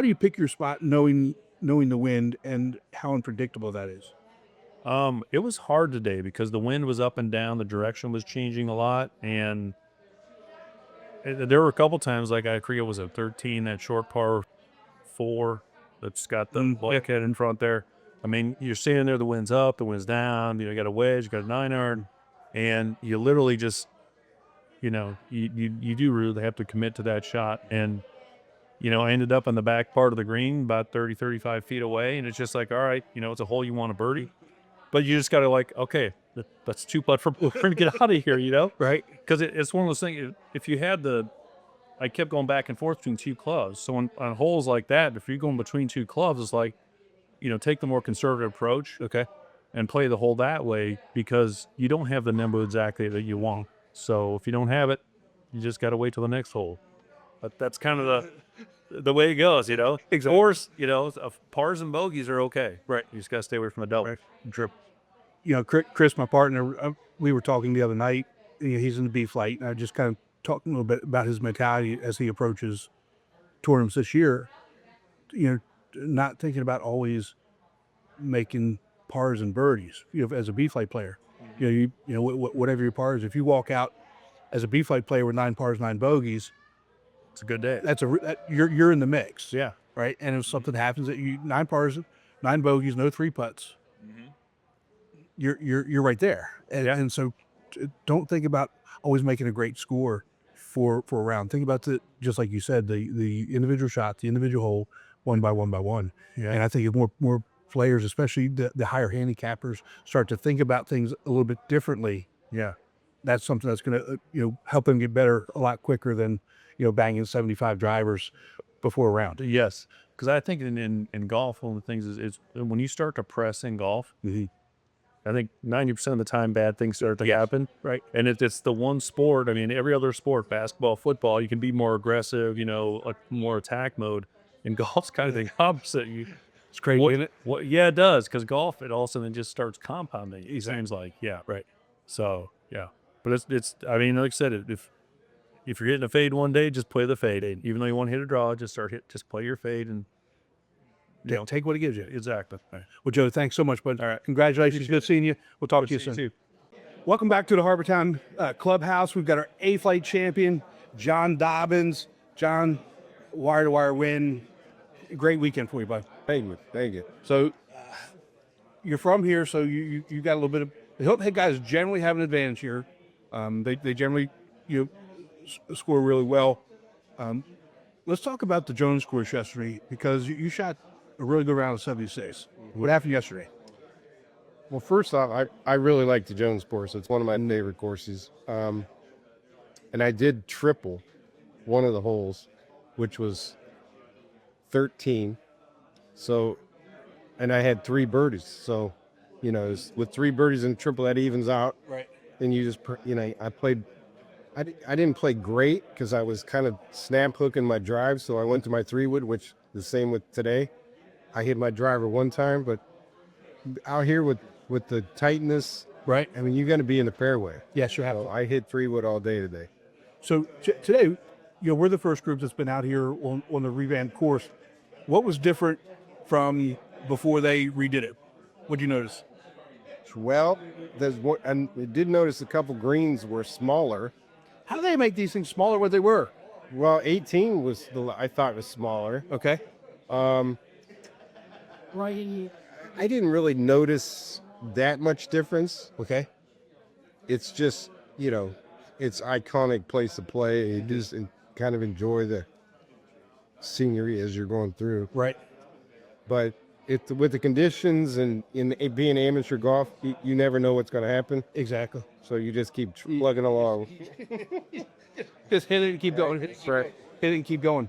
do you pick your spot knowing the wind and how unpredictable that is? It was hard today because the wind was up and down. The direction was changing a lot. And there were a couple times, like I forget, it was a 13, that short par 4 that's got the blackhead in front there. I mean, you're standing there, the wind's up, the wind's down, you got a wedge, you got a 9-iron, and you literally just, you do really have to commit to that shot. And, I ended up on the back part of the green, about 30, 35 feet away, and it's just like, all right, it's a hole you want to birdie. But you just got to okay, that's 2 putt for we're going to get out of here, Right. Because it's one of those things, if you had I kept going back and forth between 2 clubs. So on holes like that, if you're going between 2 clubs, it's like, take the more conservative approach, and play the hole that way because you don't have the number exactly that you want. So if you don't have it, you just got to wait till the next hole. But that's kind of the way it goes, Exactly. Of course, pars and bogeys are okay. Right. You just got to stay away from the double. Drip. Chris, my partner, we were talking the other night. He's in the B flight, and I just kind of talked a little bit about his mentality as he approaches tournaments this year. Not thinking about always making pars and birdies. As a B flight player, whatever your pars. If you walk out as a B flight player with 9 pars, 9 bogeys, it's a good day. You're in the mix. Yeah. Right. And if something happens that 9 pars, 9 bogeys, no 3 putts, you're right there. And so don't think about always making a great score for a round. Think about just like you said, the individual shot, the individual hole, one by one. Yeah. And I think if more players, especially the higher handicappers, start to think about things a little bit differently, that's something that's going to help them get better a lot quicker than banging 75 drivers before a round. Yes, because I think in golf, one of the things is when you start to press in golf, I think 90% of the time bad things start to happen. Right. And it's the one sport, every other sport, basketball, football, you can be more aggressive, more attack mode. And golf's kind of the opposite. It's crazy, isn't it? Yeah, it does. Because golf, it also then just starts compounding. It seems like, right. So, yeah. But it's like I said, if you're hitting a fade one day, just play the fade. Even though you want to hit a draw, just play your fade and take what it gives you. Exactly. Right. Well, Joe, thanks so much, bud. All right. Congratulations. Good seeing you. We'll talk to you soon. Welcome back to the Harbortown Clubhouse. We've got our A-Flight champion, John Dobbins. John, wire-to-wire win. Great weekend for you, bud. Thank you. So you're from here, so you got a little bit of the Hilton Head guys generally have an advantage here. They generally score really well. Let's talk about the Jones course yesterday, because you shot a really good round of 76. What happened yesterday? Well, first off, I really like the Jones course. It's one of my favorite courses. And I did triple one of the holes, which was 13. So, and I had 3 birdies. So, with 3 birdies and triple, that evens out. Right. And you just, I didn't play great because I was kind of snap hooking my drive. So I went to my 3-wood, which the same with today. I hit my driver one time, but out here with the tightness, Right. I mean, you got to be in the fairway. Yes, you have. So I hit 3-wood all day today. So today, we're the first group that's been out here on the revamped course. What was different from before they redid it? What'd you notice? Well, there's one, and I did notice a couple greens were smaller. How do they make these things smaller what they were? Well, 18 was I thought was smaller. Okay. I didn't really notice that much difference. Okay. It's just, it's iconic place to play. You just kind of enjoy the scenery as you're going through. Right. But with the conditions and in being amateur golf, you never know what's going to happen. Exactly. So you just keep plugging along. Just hit it and keep going. Hit it and keep going.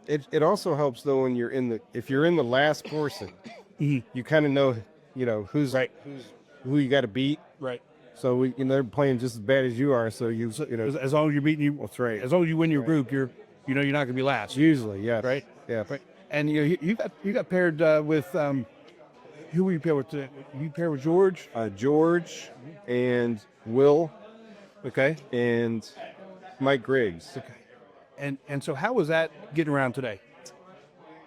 It also helps though when if you're in the last portion, you kind of know, who you got to beat. Right. So they're playing just as bad as you are. So as long as you're beating you, that's right. As long as you win your group, you're not going to be last. Usually, yeah. Right. Yeah. Right. And you got paired with who were you paired with today? You paired with George? George and Will. Okay. And Mike Griggs. Okay. And so how was that getting around today?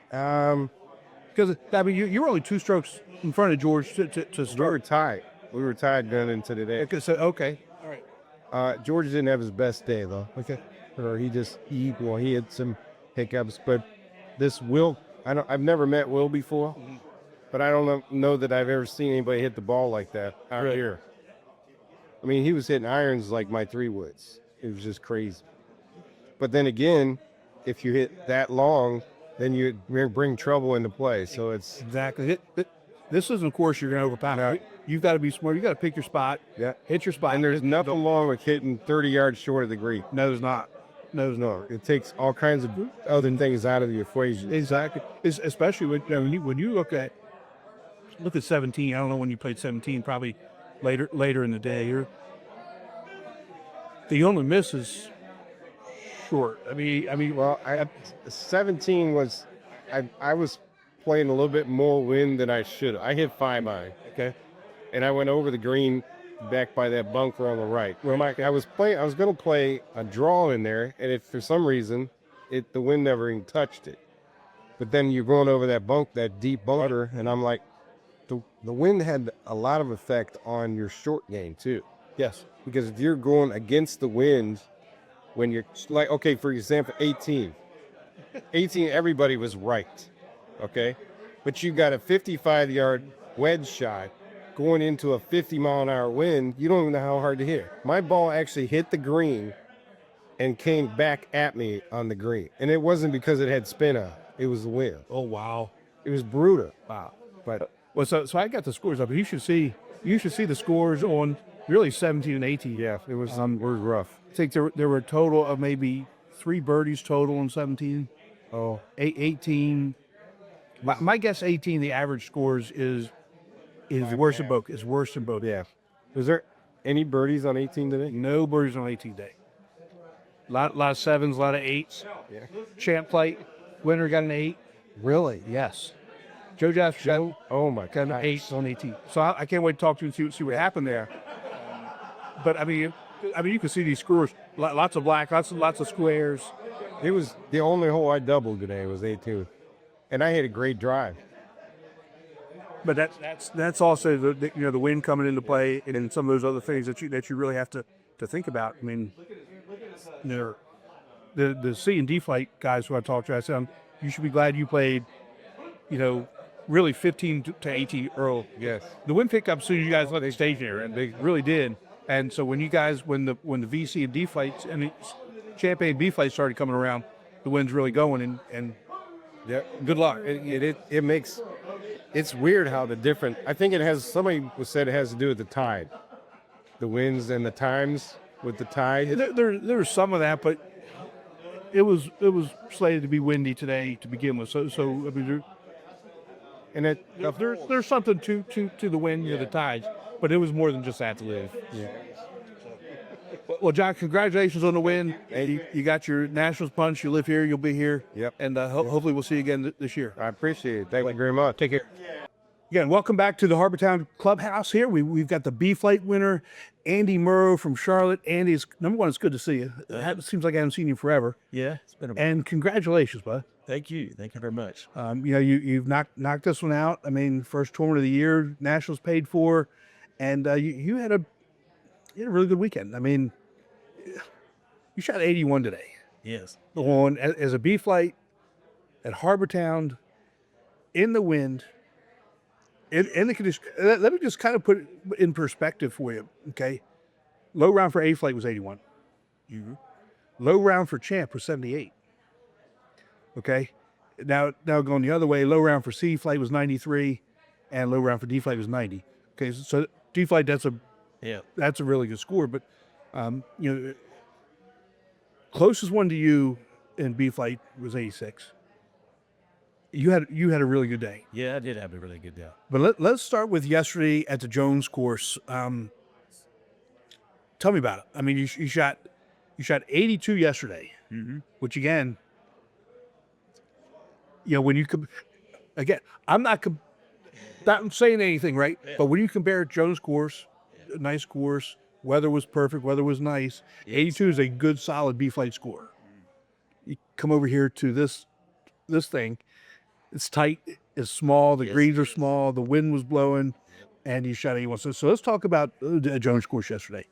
Because you were only 2 strokes in front of George to start. we were tied. We were tied going into the day. Okay. All right. George didn't have his best day though. Okay. Or he had some hiccups, but this Will, I've never met Will before, but I don't know that I've ever seen anybody hit the ball like that out here. I mean, he was hitting irons like my 3-woods. It was just crazy. But then again, if you hit that long, then you bring trouble into play. So it's exactly this isn't a course you're going to overpower. You've got to be smart. You got to pick your spot. Yeah, hit your spot. And there's nothing wrong with hitting 30 yards short of the green. No, there's not. No. It takes all kinds of other things out of the equation. Exactly. Especially when you look at 17. I don't know when you played 17. Probably later in the day. The only miss is short. I mean. Well, 17 was, I was playing a little bit more wind than I should. I hit 5-iron. Okay. And I went over the green back by that bunker on the right. Well, I was going to play a draw in there, and if for some reason the wind never even touched it. But then you're going over that deep bunker, and I'm like, the wind had a lot of effect on your short game too. Yes. Because if you're going against the wind, when you're like, okay, for example, 18, everybody was right, okay? But you got a 55-yard wedge shot going into a 50-mile-an-hour wind, you don't even know how hard to hit. My ball actually hit the green and came back at me on the green. And it wasn't because it had spin on. It was the wind. Oh, wow. It was brutal. Wow. But so I got the scores up. You should see the scores on really 17 and 18. Yeah, it was rough. I think there were a total of maybe 3 birdies total on 17. Oh. 18. My guess 18, the average scores is worse than both. Is worse than both. Yeah. Was there any birdies on 18 today? No birdies on 18 day. A lot of 7s, a lot of 8s. Yeah. Champ plate. Winner got an 8. Really? Yes. Joe Jasper got Oh my got an God. 8 on 18. So I can't wait to talk to you and see what happened there. But I mean, you can see these scores. Lots of black, lots of squares. It was the only hole I doubled today was 18. And I hit a great drive. But that's also the wind coming into play, and then some of those other things that you really have to think about. I mean, the C and D flight guys who I talked to, I said, you should be glad you played, really 15 to 18 early. Yes. The wind picked up as soon as you guys let the stage there, and they really did. And so when the VC and D flights and the Champagne B flights started coming around, the wind's really going, and Yeah. good luck. It makes, it's weird how the different, I think it has, somebody said it has to do with the tide, the winds and the times with the tide. There was some of that, but it was slated to be windy today to begin with. So I mean, And it, there's something to the wind, the tides, but it was more than just that to live. yeah. Well, John, congratulations on the win. You got your Nationals punch. You live here. You'll be here. Yep. And hopefully we'll see you again this year. I appreciate it. Thank you very much. Take care. Again, welcome back to the Harbortown Clubhouse here. We've got the B flight winner, Andy Murrow from Charlotte. Andy, number one, it's good to see you. It seems like I haven't seen you forever. Yeah, it's been a And congratulations, bud. Thank you very much. You've knocked this one out. I mean, first tournament of the year, Nationals paid for, and you had a really good weekend. I mean, you shot 81 today. Yes. On as a B flight at Harbortown in the wind. In the condition, let me just kind of put it in perspective for you, okay? Low round for A flight was 81. Mm-hmm. Low round for champ was 78. Okay? Now going the other way, low round for C flight was 93, and low round for D flight was 90. Okay, so D flight, that's a really good score, but closest one to you in B flight was 86. You had a really good day. Yeah, I did have a really good day. But let's start with yesterday at the Jones course. Tell me about it. I mean, you shot 82 yesterday, which again, when you again, I'm not saying anything, right? Yeah. But when you compare Jones course, nice course, weather was perfect, weather was nice. Yes. 82 is a good, solid B flight score. You come over here to this thing. It's tight, it's small, the greens are small, the wind was blowing, and you shot 81. So let's talk about the Jones course yesterday.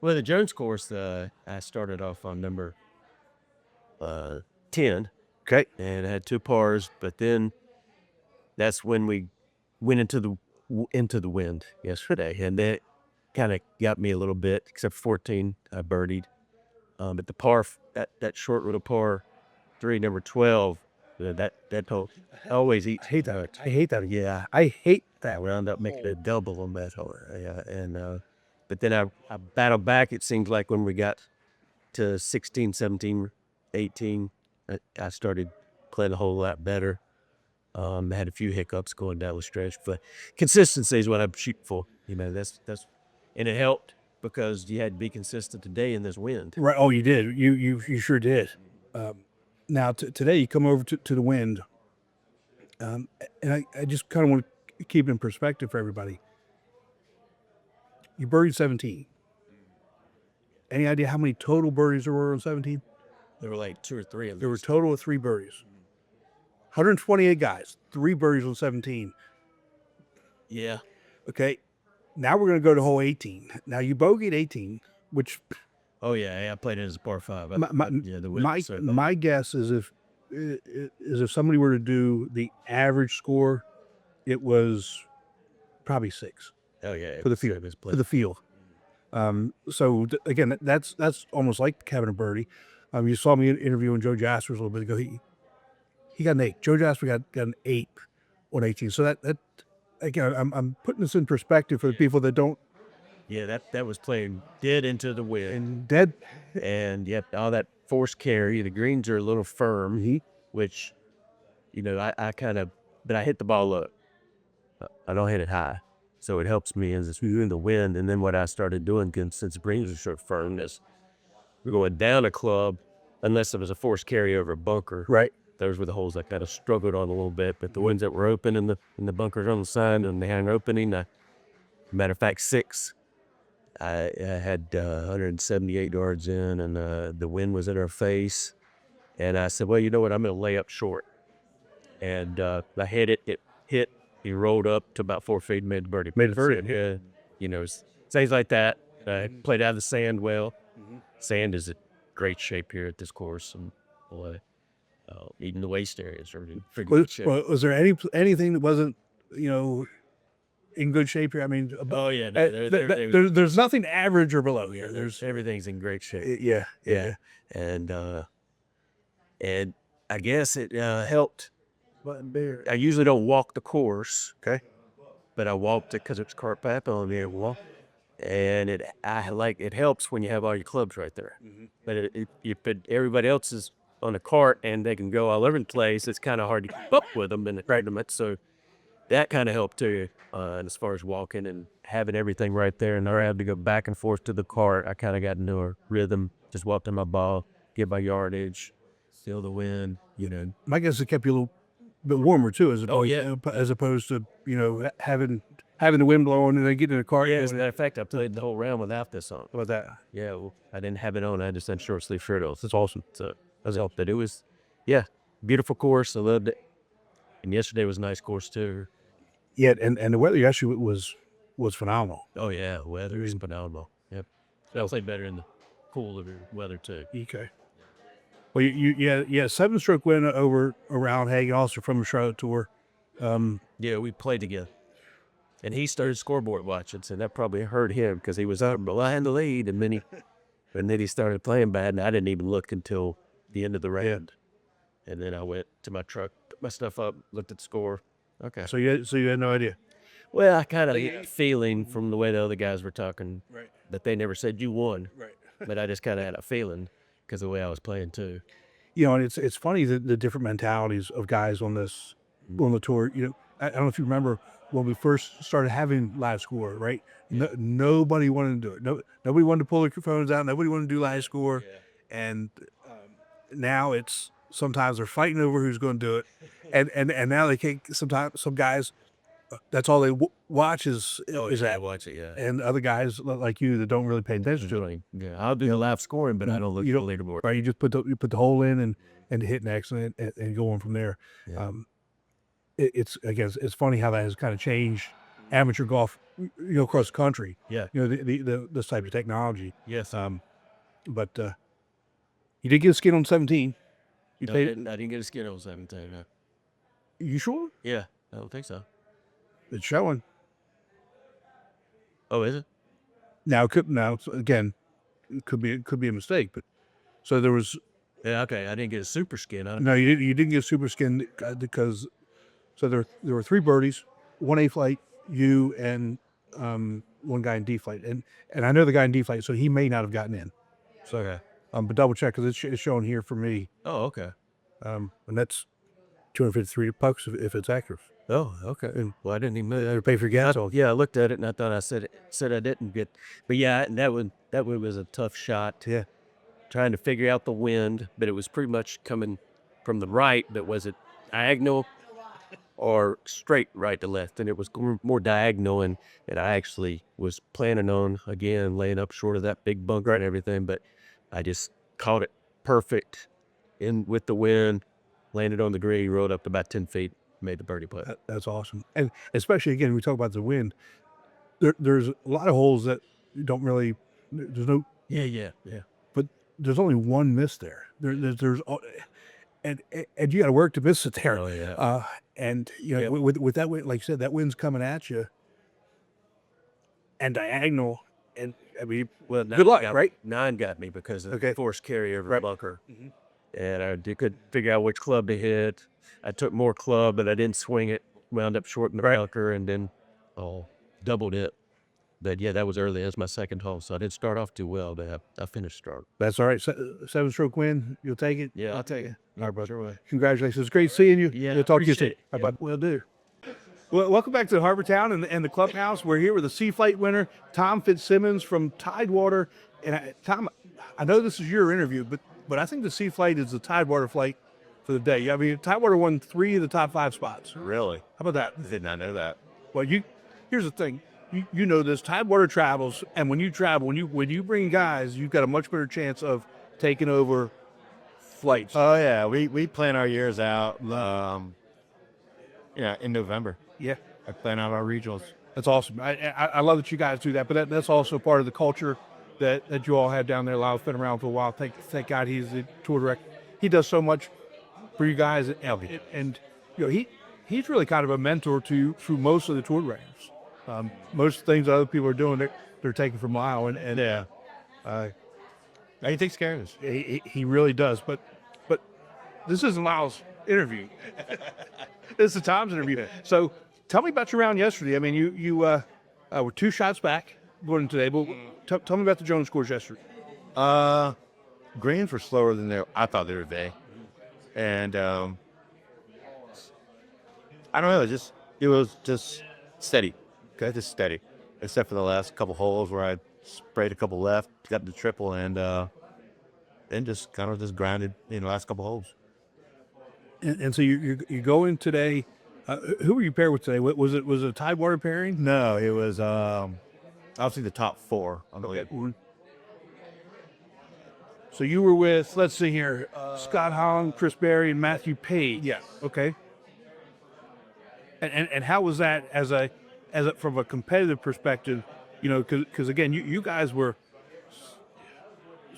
Well, the Jones course, I started off on number 10. Okay. And I had 2 pars, but then that's when we went into the wind yesterday, and that kind of got me a little bit, except for 14, I birdied. But the par, that short little par 3, number 12, that hole always eats. I hate that. Yeah, I hate that. We wound up making a double on that hole. Yeah, and but then I battled back. It seems like when we got to 16, 17, 18, I started playing a whole lot better. I had a few hiccups going down the stretch, but consistency is what I'm shooting for. That's and it helped because you had to be consistent today in this wind. Right. Oh, you did. You sure did. Now, today you come over to the wind, and I just kind of want to keep it in perspective for everybody. You birdied 17. Any idea how many total birdies there were on 17? There were like 2 or 3 of them. There were a total of 3 birdies. 128 guys, 3 birdies on 17. Yeah. Okay. Now we're going to go to hole 18. Now you bogeyed 18, which... Oh, yeah, I played it as a par 5. My guess is if somebody were to do the average score, it was probably 6. Oh, yeah. For the field. For the field. So, again, that's almost like having a birdie. You saw me interviewing Joe Jaspers a little bit ago. He got an 8. Joe Jasper got an 8 on 18. So that again, I'm putting this in perspective for the people that don't. Yeah, that was playing dead into the wind. And dead. And all that force carry. The greens are a little firm, which, I kind of, but I hit the ball up. I don't hit it high. So it helps me as it's in the wind. And then what I started doing, since the greens are so firm, is we're going down a club, unless it was a force carry over a bunker. Right. Those were the holes I kind of struggled on a little bit. But the ones that were open and the bunkers on the side and they hang opening, matter of fact, 6. I had 178 yards in, and the wind was in our face. And I said, well, you know what? I'm going to lay up short. And I hit it. It hit. He rolled up to about 4 feet and made the birdie. Yeah. Things like that. Played out of the sand well. Sand is in great shape here at this course. And boy, even the waist areas are in pretty good shape. Was there anything that wasn't, in good shape here? I mean, Oh yeah, no, there's nothing average or below here. There's everything's in great shape. yeah. And I guess it helped. I usually don't walk the course, Okay. but I walked it because it's cart path on the wall, and it helps when you have all your clubs right there. But if everybody else is on a cart and they can go all over the place, it's kind of hard to keep up with them in the tournament. So that kind of helped too. And as far as walking and having everything right there, and I had to go back and forth to the cart, I kind of got into a rhythm. Just walked in my ball, get my yardage, feel the wind. My guess it kept you a little bit warmer too, as opposed to having the wind blowing and then getting in a car. Yeah, as a matter of fact, I played the whole round without this on. How about that? Yeah, well, I didn't have it on. I just had short sleeve shirt on. That's awesome. So that helped. But it was, beautiful course. I loved it. And yesterday was a nice course too. Yeah, and the weather yesterday was phenomenal. Oh yeah, weather is phenomenal. Yep. I'll play better in the cooler weather too. Okay. Well, you 7-stroke win over around Hagen, also from the Charlotte Tour. Yeah, we played together. And he started scoreboard watching, so that probably hurt him because he was out behind the lead, and then he started playing bad, and I didn't even look until the end of the round. And then I went to my truck, put my stuff up, looked at the score. Okay. So you had no idea. Well, I kind of had a feeling from the way the other guys were talking that they never said you won. Right. But I just kind of had a feeling because of the way I was playing too. And it's funny the different mentalities of guys on the tour. I don't know if you remember when we first started having live score, right? Nobody wanted to do it. Nobody wanted to pull their phones out. Nobody wanted to do live score. Yeah. And now it's sometimes they're fighting over who's going to do it. And now they can't. Sometimes some guys, that's all they watch is that. Watch it, yeah. And other guys like you that don't really pay attention to it. Yeah, I'll do the live scoring, but I don't look at the leaderboard. Right, you just put the hole in and hit next and go on from there. Yeah. It's funny how that has kind of changed amateur golf, across the country. Yeah. This type of technology. Yes. But you did get a skin on 17. I didn't get a skin on 17. No. You sure? Yeah, I don't think so. It's showing. Oh, is it? Now again, it could be a mistake, but so there was. Yeah, okay. I didn't get a super skin. No, you didn't get a super skin because there were 3 birdies, 1 A flight, you and one guy in D flight, and I know the guy in D flight, so he may not have gotten in. So okay. But double check because it's showing here for me. Oh, okay. And that's $253 if it's accurate. Oh, okay. Well, I didn't even I had to pay for gas. Yeah, I looked at it and I thought I said I didn't get, but yeah, that one was a tough shot. Yeah, trying to figure out the wind, but it was pretty much coming from the right. But was it diagonal or straight right to left? And it was more diagonal, and I actually was planning on again laying up short of that big bunker and everything, but I just caught it perfect in with the wind, landed on the green, rolled up to about 10 feet. Made the birdie putt. That's awesome. And especially, again, we talk about the wind. There's a lot of holes that you don't really, there's no. Yeah. But there's only one miss there. There's and you got to work to miss it there. Oh, yeah. And, with that wind, like you said, that wind's coming at you and diagonal. And, I mean, well, good luck, right? 9 got me because of the forced carry over the bunker. Mm-hmm. And I couldn't figure out which club to hit. I took more club, but I didn't swing it. Wound up short in the bunker, and then doubled it. But yeah, that was early. That's my second hole, so I didn't start off too well, but I finished strong. That's all right. 7-stroke win. You'll take it? Yeah, I'll take it. All right, brother. Sure. Congratulations. It's great seeing you. Yeah, we'll talk to you soon. it. All right, bud. Will do. Well, welcome back to Harbor Town and the clubhouse. We're here with the Sea Flight winner, Tom Fitzsimmons from Tidewater. And Tom, I know this is your interview, but I think the Sea Flight is the Tidewater flight for the day. I mean, Tidewater won 3 of the top 5 spots. Really? How about that? Did not know that. Well, here's the thing. You know this. Tidewater travels, and when you travel, when you bring guys, you've got a much better chance of taking over flights. Oh yeah, we plan our years out. In November. Yeah, I plan out our regionals. That's awesome. I love that you guys do that, but that's also part of the culture that you all have down there. Lyle's been around for a while. Thank God he's the tour director. He does so much for you guys, and you know he's really kind of a mentor to you through most of the tour rounds. Most things other people are doing, they're taking from Lyle, and He takes care of us. he really does. But this isn't Lyle's interview. This is Tom's interview. So tell me about your round yesterday. I mean, you were 2 shots back going today, but tell me about the Jones scores yesterday. Greens were slower than I thought they would be. And I don't know, it was just steady. Okay, just steady. Except for the last couple holes where I sprayed a couple left, got the triple, and then just kind of just grounded in the last couple holes. And so you go in today. Who were you paired with today? Was it a Tidewater pairing? No, it was obviously the top 4. Okay. So you were with, let's see here, Scott Holland, Chris Berry, and Matthew Page. Yeah. Okay. And how was that as a from a competitive perspective? You know, because again, you guys were.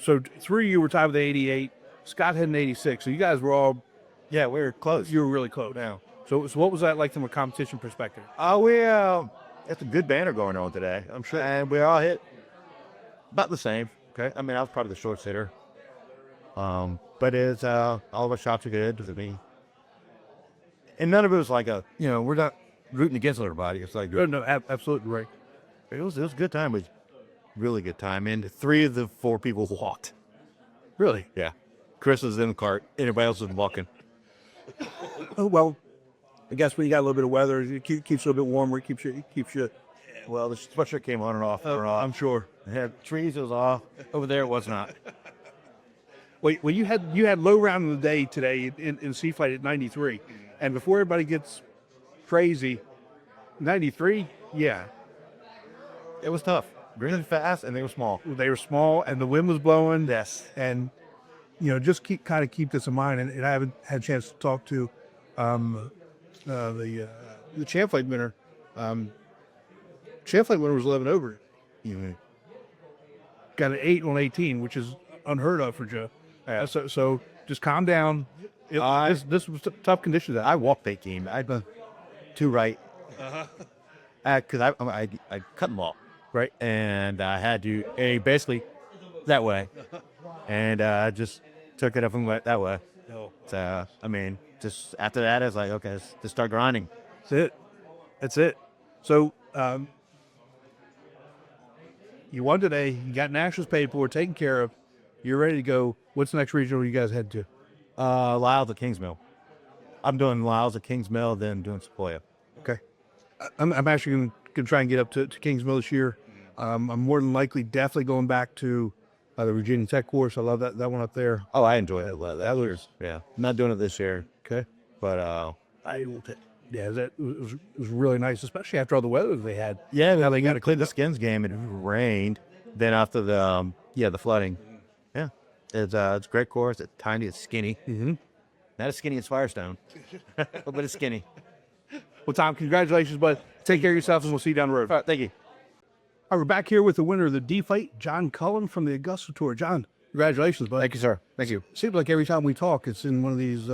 So 3 of you were tied with 88. Scott had an 86. So you guys were all. Yeah, we were close. You were really close. Yeah. So what was that like from a competition perspective? It's a good banner going on today, I'm sure. And we all hit about the same. Okay. I mean, I was probably the short hitter. But it's all of our shots are good. I mean, and none of it was like we're not rooting against everybody. It's like No, absolutely right. it was a good time. It was really good time. And 3 of the 4 people walked. Really? Yeah. Chris was in the cart. Everybody else was walking. Oh, well, I guess when you got a little bit of weather, it keeps you a little bit warmer. It keeps you. Well, the sweatshirt came on and off. I'm sure. It had trees. It was off. Over there, it was not. Well, you had low round of the day today in C flight at 93, and before everybody gets crazy, 93, yeah, It was tough. Green and fast, and they were small. they were small, and the wind was blowing. Yes. And just keep this in mind. And I haven't had a chance to talk to the champ flight winner. Champ flight winner was 11 over. Got an 8 on 18, which is unheard of for Joe. Yeah. So just calm down. This was tough conditions. I walked 18. I had 2 right. Because I cut them off. Right. And I had to basically that way. And I just took it up and went that way. So, I mean, just after that, I was like, okay, let's just start grinding. That's it. So you won today. You got nationals paid for, taken care of. You're ready to go. What's the next regional you guys head to? Lyles at Kingsmill. I'm doing Lyles at Kingsmill, then doing Sequoia. Okay. I'm actually going to try and get up to Kingsmill this year. I'm more than likely definitely going back to the Virginia Tech course. I love that one up there. Oh, I enjoy it. That was, yeah. I'm not doing it this year. Okay. But, it was really nice, especially after all the weather they had. yeah, now they got to clean the skins game. It rained. Then after the flooding. Yeah. It's a great course. It's tiny. It's skinny. Mm-hmm. Not as skinny as Firestone, but it's skinny. Well, Tom, congratulations, bud. Take care of yourself, and we'll see you down the road. All right, thank you. All right, we're back here with the winner of the D Fight, John Cullen from the Augusta Tour. John, congratulations, bud. Thank you, sir. Thank you. Seems like every time we talk, it's in one of these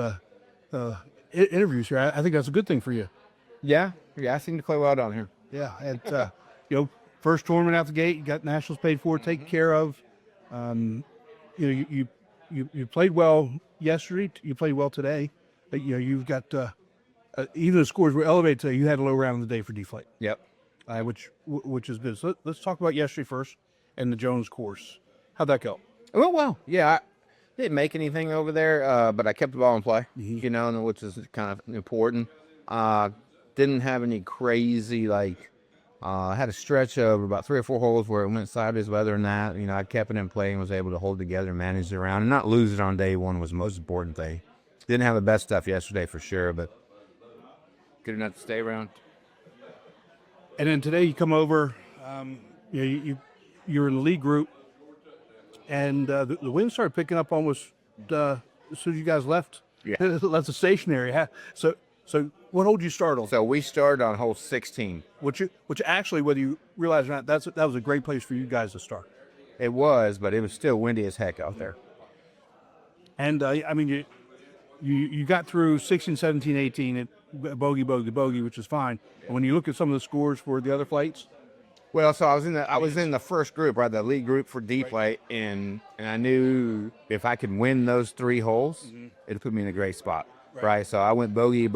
interviews here. I think that's a good thing for you. Yeah, I seem to play well down here. Yeah, and first tournament out the gate, you got nationals paid for, taken care of. You played well yesterday. You played well today. You've got even the scores were elevated today. You had a low round of the day for D Flight. Yep. Which is good. So let's talk about yesterday first and the Jones course. How'd that go? Well, yeah, I didn't make anything over there, but I kept the ball in play, which is kind of important. Didn't have any crazy, I had a stretch of about 3 or 4 holes where it went sideways. Other than that, I kept it in play and was able to hold together and manage it around. And not lose it on day one was the most important thing. Didn't have the best stuff yesterday for sure, but good enough to stay around. And then today you come over, you're in the lead group, and the wind started picking up almost as soon as you guys left. Yeah. That's a stationary. So what hole did you start on? So we started on hole 16. Which actually, whether you realize or not, that was a great place for you guys to start. It was, but it was still windy as heck out there. And you got through 16, 17, 18, and bogey, which is fine. And when you look at some of the scores for the other flights, Well, so I was in the first group, right, the lead group for D play, and I knew if I could win those 3 holes, it'd put me in a great spot, right? So I went bogey,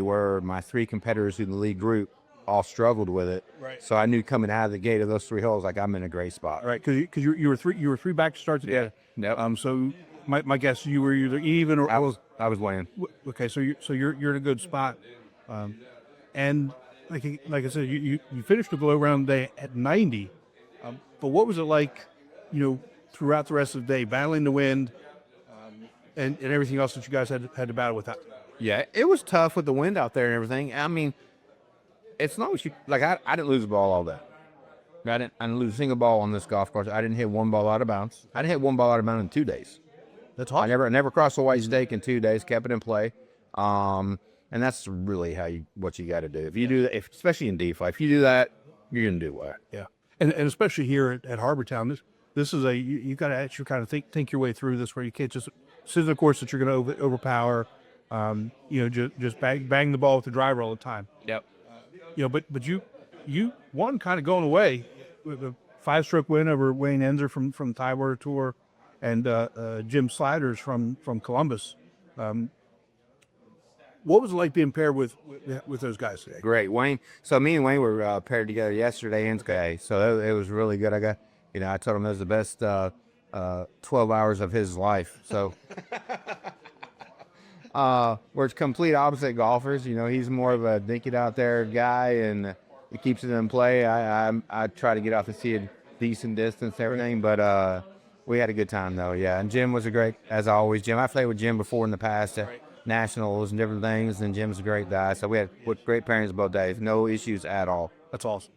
where my 3 competitors in the lead group all struggled with it. Right. So I knew coming out of the gate of those 3 holes, like I'm in a great spot. right? Because you were 3 back to start today. Yep. So my guess you were either even or I was winning. okay. So you're in a good spot, and like I said, you finished the blow round day at 90. But what was it like, throughout the rest of the day, battling the wind, and everything else that you guys had to battle with that? Yeah, it was tough with the wind out there and everything. I mean, it's not what you like. I didn't lose a ball all day. I didn't lose a single ball on this golf course. I didn't hit 1 ball out of bounds. I didn't hit 1 ball out of bounds in 2 days. That's awesome. I never crossed a white stake in 2 days. Kept it in play, and that's really what you got to do. If you do that, especially in DeFi, if you do that, you're gonna do well. Yeah, and especially here at Harbortown, this is you got to actually kind of think your way through this, where you can't just sit in the course that you're going to overpower. Just bang the ball with the driver all the time. Yep. But you won kind of going away with a 5-stroke win over Wayne Enzer from Tidewater Tour, and Jim Sliders from Columbus. What was it like being paired with those guys today? Great, Wayne. So me and Wayne were paired together yesterday and today, so it was really good. I told him it was the best 12 hours of his life. So we're complete opposite golfers. He's more of a dink it out there guy, and he keeps it in play. I try to get off the tee a decent distance, everything, but we had a good time though. Yeah, and Jim was a great, as always. Jim, I played with Jim before in the past. Nationals and different things, and Jim's a great guy. So we had great pairings both days. No issues at all. That's awesome.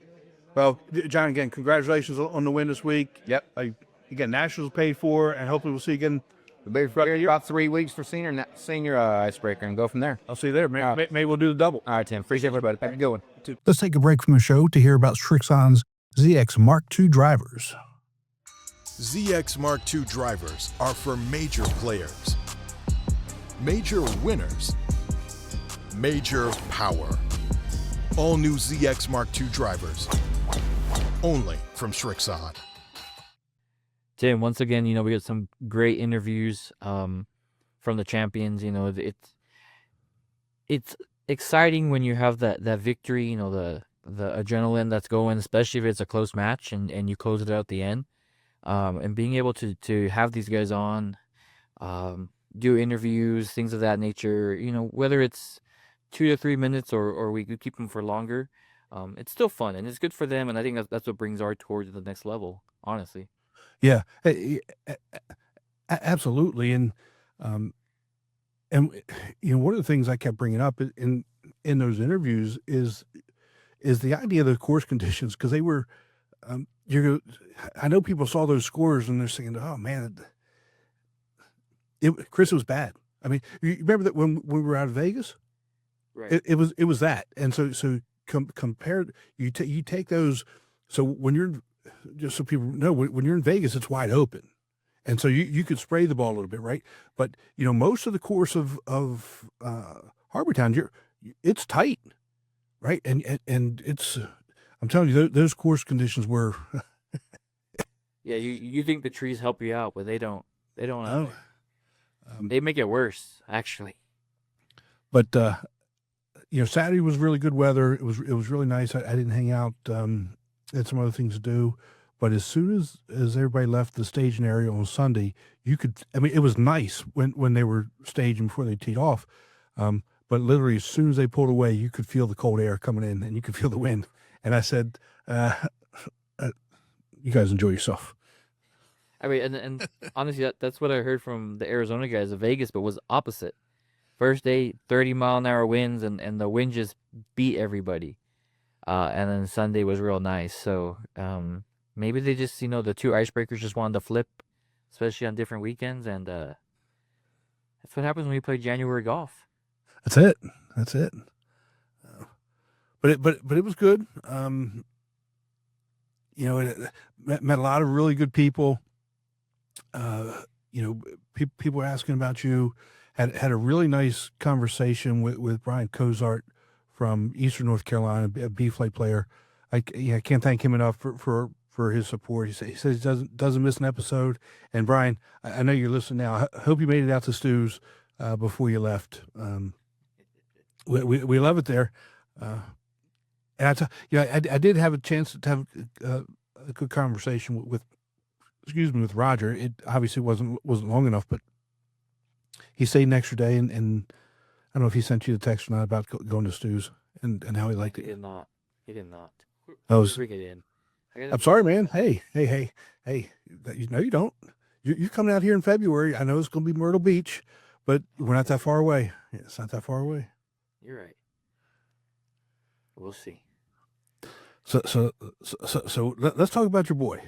Well, John, again, congratulations on the win this week. Yep. Again, Nationals paid for, and hopefully we'll see you again. About 3 weeks for senior icebreaker, and go from there. I'll see you there. Maybe we'll do the double. All right, Tim. Appreciate everybody. Have a good one. Let's take a break from the show to hear about Srixon's ZX Mark II drivers. ZX Mark II drivers are for major players, major winners, major power. All new ZX Mark II drivers, only from Srixon. Tim, once again, we got some great interviews from the champions. It's exciting when you have that victory, the adrenaline that's going, especially if it's a close match and you close it out at the end. And being able to have these guys on, do interviews, things of that nature, whether it's 2 to 3 minutes or we could keep them for longer, it's still fun and it's good for them. And I think that's what brings our tour to the next level, honestly. Yeah, absolutely. And one of the things I kept bringing up in those interviews is the idea of the course conditions, because they were, I know people saw those scores and they're saying, oh man, Chris, it was bad. I mean, you remember that when we were out of Vegas, Right. it was that. And so compared, you take those. So when you're, just so people know, when you're in Vegas, it's wide open. And so you could spray the ball a little bit, right? But most of the course of Harbortown, it's tight, right? And it's, I'm telling you, those course conditions were. Yeah, you think the trees help you out, but they don't. They don't. No. They make it worse, actually. But Saturday was really good weather. It was really nice. I didn't hang out. Had some other things to do. But as soon as everybody left the staging area on Sunday, it was nice when they were staging before they teed off. But literally, as soon as they pulled away, you could feel the cold air coming in and you could feel the wind. And I said, you guys enjoy yourself. I mean, and honestly, that's what I heard from the Arizona guys of Vegas, but was opposite. First day, 30-mile-an-hour winds, and the wind just beat everybody. And then Sunday was real nice. So maybe they just, the 2 icebreakers just wanted to flip, especially on different weekends. And that's what happens when you play January golf. That's it. But it was good. Met a lot of really good people. People were asking about you, had a really nice conversation with Brian Cozart from Eastern North Carolina, a B-flight player. I can't thank him enough for his support. He says he doesn't miss an episode. And Brian, I know you're listening now. I hope you made it out to Stu's before you left. We love it there. And I did have a chance to have a good conversation with Roger. It obviously wasn't long enough, but he stayed an extra day, and I don't know if he sent you the text or not about going to Stu's and how he liked it. He did not. He did not. Bring it in. I'm sorry, man. Hey. No, you don't. You're coming out here in February. I know it's going to be Myrtle Beach, but we're not that far away. It's not that far away. You're right. We'll see. So let's talk about your boy.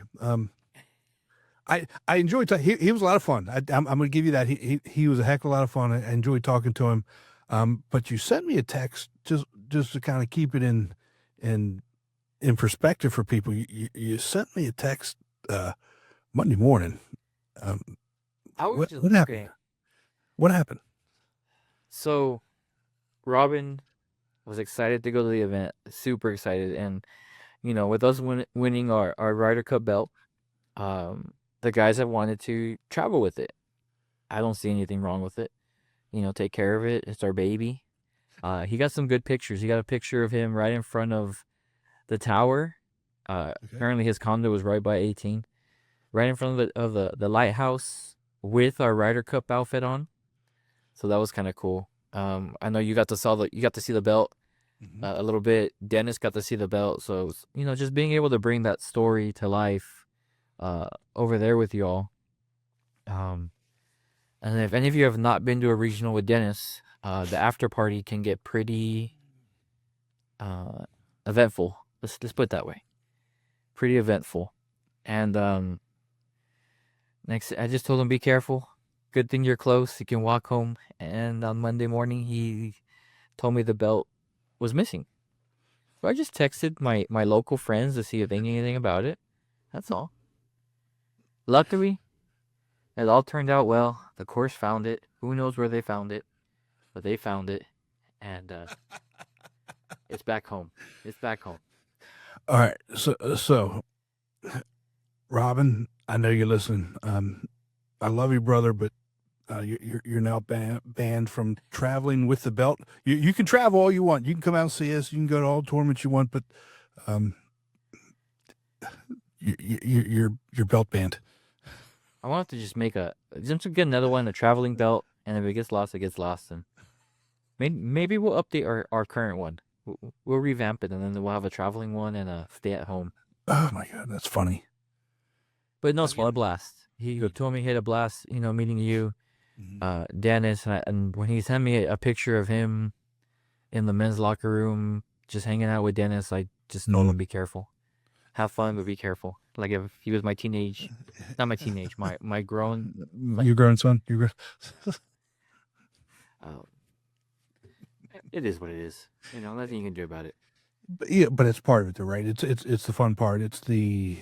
I enjoyed he was a lot of fun. I'm going to give you that. He was a heck of a lot of fun. I enjoyed talking to him. But you sent me a text just to kind of keep it in perspective for people. You sent me a text Monday morning. What happened? What happened? So, Robin was excited to go to the event, super excited, and with us winning our Ryder Cup belt, the guys have wanted to travel with it. I don't see anything wrong with it. Take care of it. It's our baby. He got some good pictures. He got a picture of him right in front of the tower. Apparently his condo was right by 18, right in front of the lighthouse with our Ryder Cup outfit on. So that was kind of cool. I know you got to see the belt a little bit. Dennis got to see the belt. So just being able to bring that story to life over there with y'all. And if any of you have not been to a regional with Dennis, the after party can get pretty eventful. Let's put it that way. Pretty eventful. And next, I just told him, be careful. Good thing you're close. You can walk home. And on Monday morning, he told me the belt was missing. So I just texted my local friends to see if they knew anything about it. That's all. Luckily, it all turned out well. The course found it. Who knows where they found it, but they found it, and it's back home. It's back home. All right. So, Robin, I know you're listening. I love you, brother, but you're now banned from traveling with the belt. You can travel all you want. You can come out and see us. You can go to all the tournaments you want, but you're belt banned. I want to just get another one, a traveling belt, and if it gets lost, it gets lost. And maybe we'll update our current one. We'll revamp it, and then we'll have a traveling one and a stay at home. Oh my God, that's funny. But no, it's a blast. He told me he had a blast, meeting you, Dennis, and when he sent me a picture of him in the men's locker room, just hanging out with Dennis, I just told him, be careful. Have fun, but be careful. Like if he was my grown... Your grown son? It is what it is. Nothing you can do about it. But it's part of it, though, right? It's the fun part. It's the,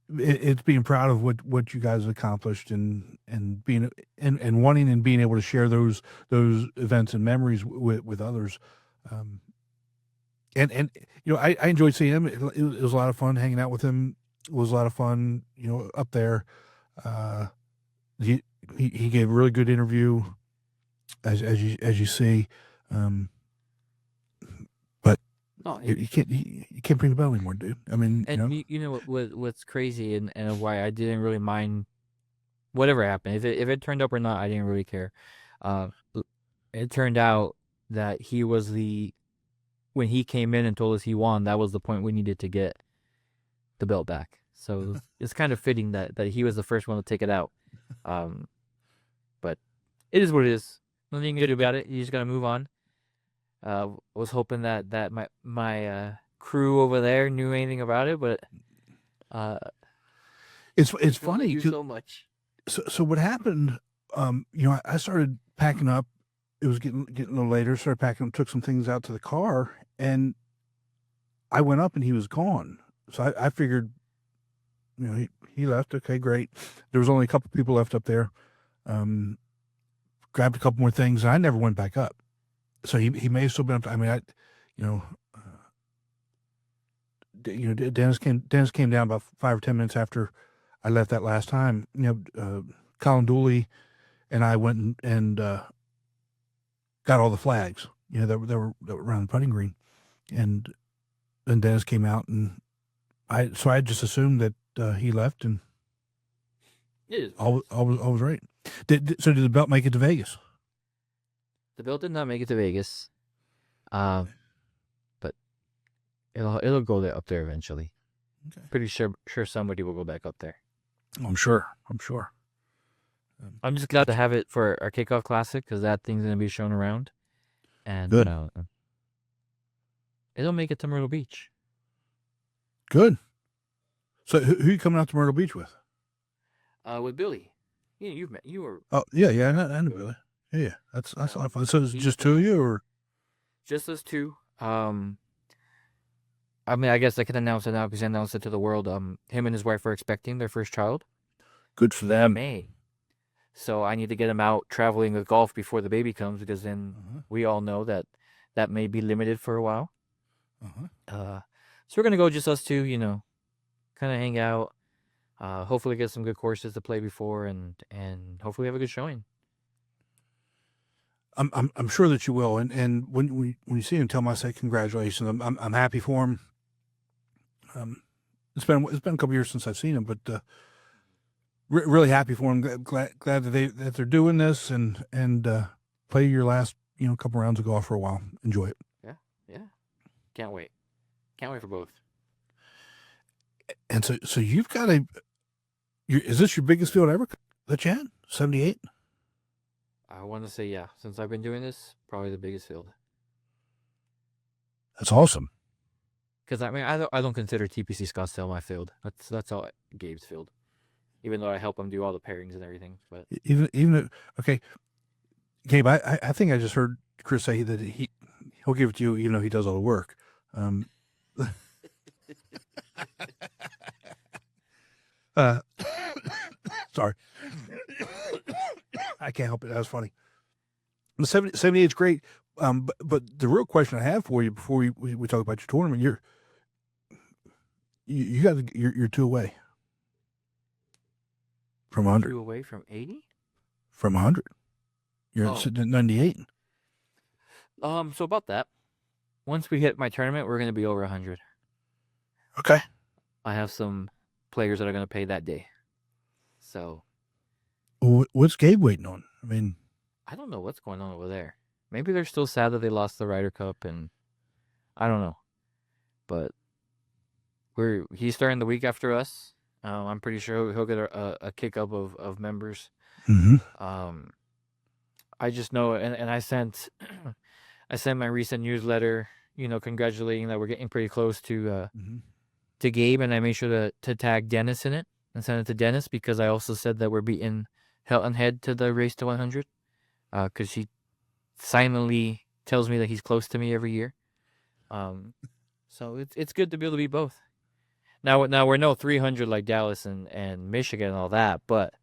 it's being proud of what you guys accomplished and being and wanting and being able to share those events and memories with others. And I enjoyed seeing him. It was a lot of fun hanging out with him. It was a lot of fun, up there. He gave a really good interview, as you see. But no, you can't bring the bell anymore, dude. I mean, what's crazy and why I didn't really mind whatever happened. If it turned up or not, I didn't really care. It turned out that he was when he came in and told us he won, that was the point we needed to get the belt back. So it's kind of fitting that he was the first one to take it out. But it is what it is. Nothing you can do about it. You just got to move on. Was hoping that my crew over there knew anything about it, but it's funny. You so much. So what happened? I started packing up. It was getting a little later. Started packing up, took some things out to the car, and I went up and he was gone. So I figured, he left. Okay, great. There was only a couple people left up there. grabbed a couple more things, and I never went back up. So he may have still been up. I mean, Dennis came down about 5 or 10 minutes after I left that last time. Colin Dooley and I went and got all the flags. That were around the putting green, and then Dennis came out, and I just assumed that he left, and all was right. So did the belt make it to Vegas? The belt did not make it to Vegas, but it'll go up there eventually. Okay. Pretty sure somebody will go back up there. I'm sure. I'm just glad to have it for our kickoff classic because that thing's gonna be shown around, and good. It'll make it to Myrtle Beach. Good. So who are you coming out to Myrtle Beach with? With Billy. You were. Oh yeah, I know Billy. Yeah, that's a lot of fun. So it's just two of you, or just us two? I mean, I guess I can announce it now because I announced it to the world. Him and his wife are expecting their first child. Good for them. May. So I need to get him out traveling with golf before the baby comes because then we all know that may be limited for a while. So we're gonna go just us two, kind of hang out. Hopefully get some good courses to play before, and hopefully have a good showing. I'm sure that you will, and when you see him, tell him I say congratulations. I'm happy for him. It's been a couple years since I've seen him, but really happy for him. Glad that they're doing this and play your last couple rounds of golf for a while. Enjoy it. Yeah. Can't wait for both. And so you've got is this your biggest field ever that you had? 78? I want to say, yeah. Since I've been doing this, probably the biggest field. That's awesome. Because I don't consider TPC Scottsdale my field. That's all Gabe's field. Even though I help him do all the pairings and everything, but okay, Gabe, I think I just heard Chris say that he'll give it to you even though he does all the work. Sorry. I can't help it. That was funny. The 78 is great. But the real question I have for you before we talk about your tournament, you're 2 away from 100. 2 away from 80? From 100. You're sitting at 98. So about that. Once we hit my tournament, we're going to be over 100. Okay. I have some players that are going to pay that day. So. What's Gabe waiting on? I mean, I don't know what's going on over there. Maybe they're still sad that they lost the Ryder Cup, and I don't know. But he's starting the week after us. I'm pretty sure he'll get a kick up of members. Mm-hmm. I just know, and I sent my recent newsletter, congratulating that we're getting pretty close to Gabe, and I made sure to tag Dennis in it and send it to Dennis because I also said that we're beating Hilton Head to the race to 100 because he silently tells me that he's close to me every year. So it's good to be able to beat both. Now we're no 300 like Dallas and Michigan and all that, but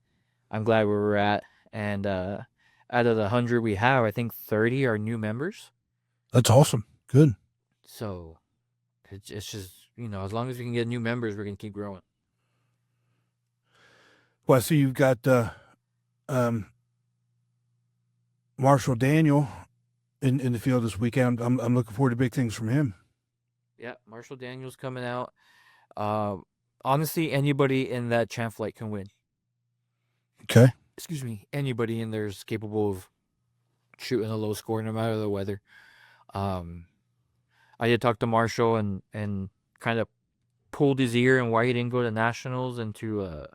I'm glad where we're at. And out of the 100 we have, I think 30 are new members. That's awesome. Good. So it's just, as long as we can get new members, we're going to keep growing. Well, I see you've got Marshall Daniel in the field this weekend. I'm looking forward to big things from him. Yeah, Marshall Daniel's coming out. Honestly, anybody in that champ flight can win. Okay. Excuse me. Anybody in there is capable of shooting a low score no matter the weather. I did talk to Marshall and kind of pulled his ear and why he didn't go to nationals and to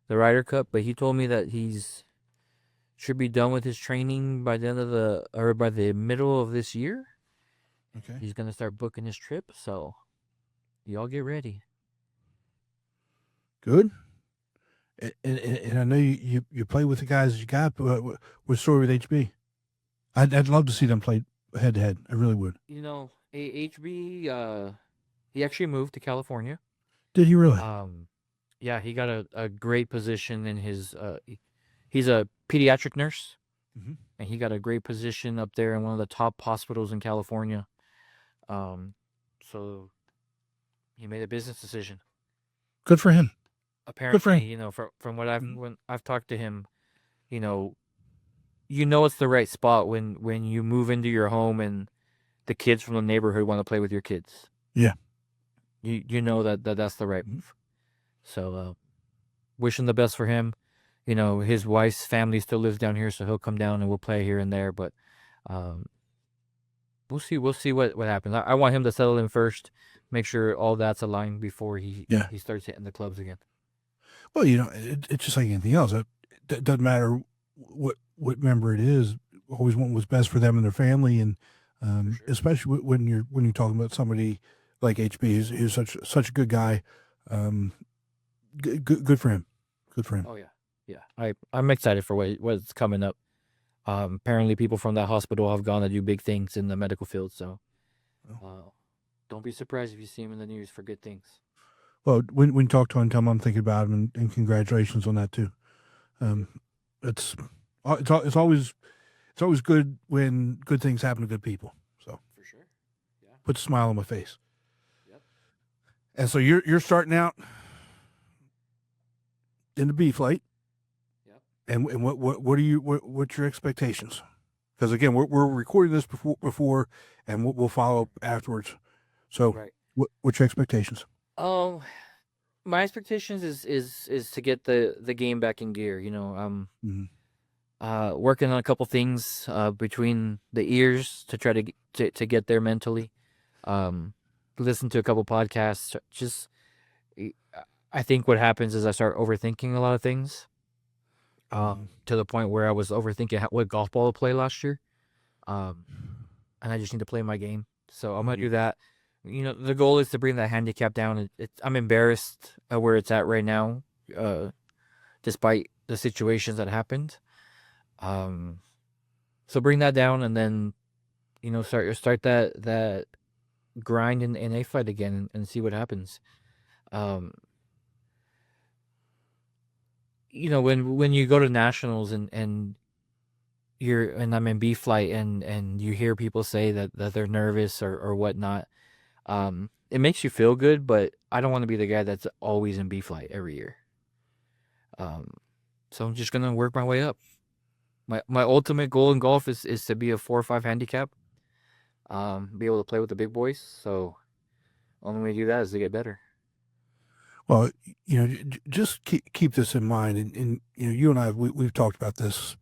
the Ryder Cup, but he told me that should be done with his training by by the middle of this year. Okay. He's gonna start booking his trip, so y'all get ready. Good. And I know you play with the guys you got. What story with HB? I'd love to see them play head to head. I really would. HB, he actually moved to California. Did he really? Yeah, he got a great position in his. He's a pediatric nurse, and he got a great position up there in one of the top hospitals in California. So he made a business decision. Good for him. Apparently, him. From what when I've talked to him, it's the right spot when you move into your home and the kids from the neighborhood want to play with your kids. Yeah. You know that's the right move. So, wishing the best for him. His wife's family still lives down here, so he'll come down and we'll play here and there. But we'll see. We'll see what happens. I want him to settle in first, make sure all that's aligned before he starts hitting the clubs again. Well, it's just like anything else. It doesn't matter what member it is. Always want what's best for them and their family, and especially when you're talking about somebody like HB, who's such a good guy. Good for him. Good for him. Oh yeah. I'm excited for what's coming up. Apparently, people from that hospital have gone to do big things in the medical field. So, don't be surprised if you see him in the news for good things. Well, when you talk to him, tell him I'm thinking about him, and congratulations on that too. It's always good when good things happen to good people. So for sure, yeah. Put a smile on my face. Yep. And so you're starting out in the B flight. Yep. And what's your expectations? Because again, we're recording this before, and we'll follow up afterwards. So right. What's your expectations? My expectations is to get the game back in gear. Working on a couple things between the ears to try to get there mentally. Listen to a couple podcasts. I think what happens is I start overthinking a lot of things. To the point where I was overthinking what golf ball to play last year. And I just need to play my game. So I'm gonna do that. The goal is to bring that handicap down. I'm embarrassed at where it's at right now, despite the situations that happened. So bring that down, and then, start that grind in A fight again and see what happens. When you go to nationals and I'm in B flight and you hear people say that they're nervous or whatnot. It makes you feel good, but I don't want to be the guy that's always in B flight every year. So I'm just gonna work my way up. My ultimate goal in golf is to be a 4 or 5 handicap. Be able to play with the big boys. So only way to do that is to get better. Well, just keep this in mind, and you and I we've talked about this,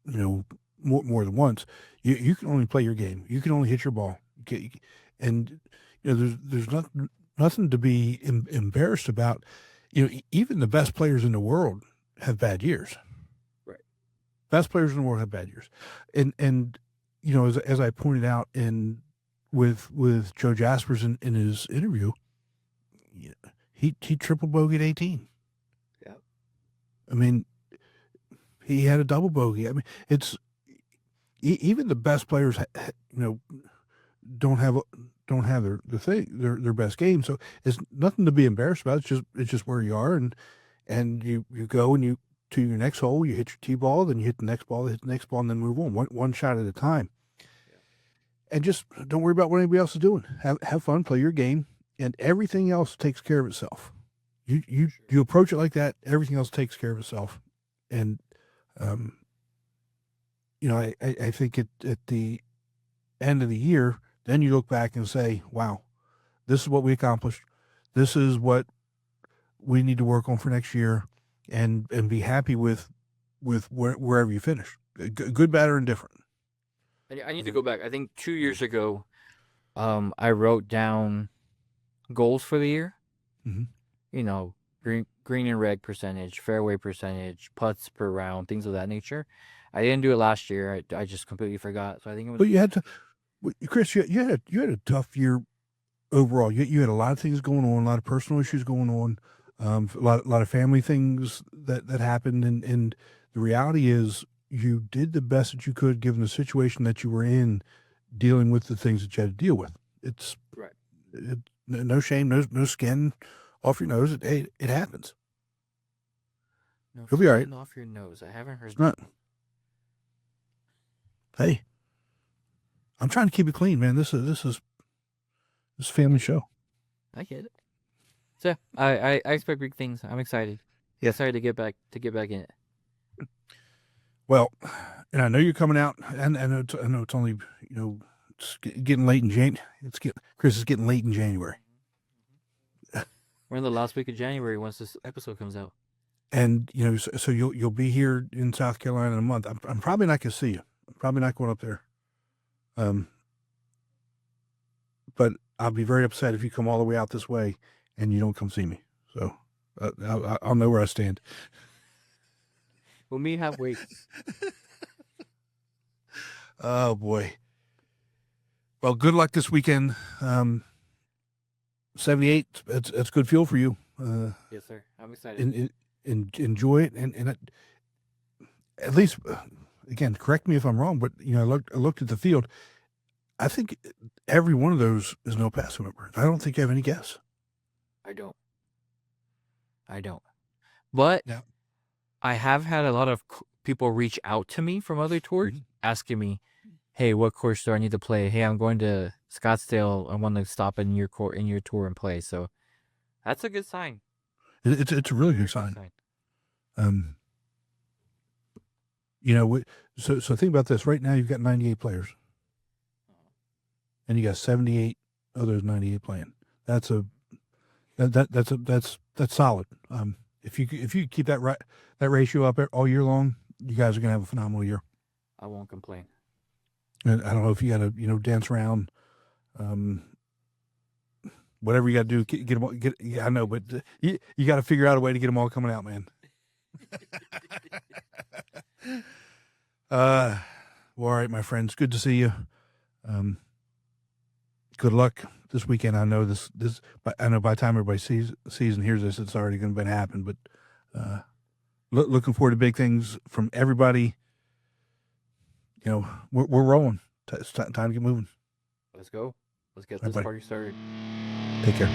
more than once. You can only play your game. You can only hit your ball, and there's nothing to be embarrassed about. Even the best players in the world have bad years. Right. Best players in the world have bad years, and as I pointed out with Joe Jaspers in his interview, he triple bogeyed 18. Yeah. I mean, he had a double bogey. I mean, it's even the best players, don't have their best game. So it's nothing to be embarrassed about. It's just where you are, and you go and you to your next hole. You hit your tee ball, then you hit the next ball, and then move on one shot at a time. Yeah. And just don't worry about what anybody else is doing. Have fun, play your game, and everything else takes care of itself. You approach it like that, everything else takes care of itself. And I think at the end of the year, then you look back and say, wow, this is what we accomplished. This is what we need to work on for next year, and be happy with wherever you finish, good, bad, or indifferent. I need to go back. I think 2 years ago, I wrote down goals for the year. Mm-hmm. Green and reg percentage, fairway percentage, putts per round, things of that nature. I didn't do it last year. I just completely forgot. So I think it was. But you had to, Chris. You had a tough year overall. You had a lot of things going on, a lot of personal issues going on, a lot of family things that happened, and the reality is you did the best that you could given the situation that you were in, dealing with the things that you had to deal with. It's right. No shame, no skin off your nose. It happens. No, You'll be all right. off your nose. I haven't heard. It's not. Hey, I'm trying to keep it clean, man. This is a family show. I get it. So I expect big things. I'm excited. Yeah. Excited to get back in it. Well, and I know you're coming out, and I know it's only it's getting late in Chris is getting late in January, We're in the last week of January once this episode comes out. and so you'll be here in South Carolina in a month. I'm probably not going to see you. I'm probably not going up there. But I'll be very upset if you come all the way out this way and you don't come see me. So I'll know where I stand. We'll meet halfway. Oh boy. Well, good luck this weekend. 78. That's good fuel for you. Yes, sir. I'm excited. Enjoy it, and at least, again, correct me if I'm wrong, but I looked at the field. I think every one of those is no pass member. I don't think you have any guess. I don't. But Yeah. I have had a lot of people reach out to me from other tours asking me, "Hey, what course do I need to play? Hey, I'm going to Scottsdale. I want to stop in your tour and play." So that's a good sign. It's a really good sign. So think about this. Right now, you've got 98 players, and you got 78 of those 98 playing. That's solid. If you keep that ratio up all year long, you guys are gonna have a phenomenal year. I won't complain. And I don't know if you got to dance around, whatever you got to do, get them all. I know, but you got to figure out a way to get them all coming out, man. Well, all right, my friends. Good to see you. Good luck this weekend. I know this. I know by the time everybody sees and hears this, it's already going to happen. But looking forward to big things from everybody. We're rolling. It's time to get moving. Let's go. Let's get this party started. Take care.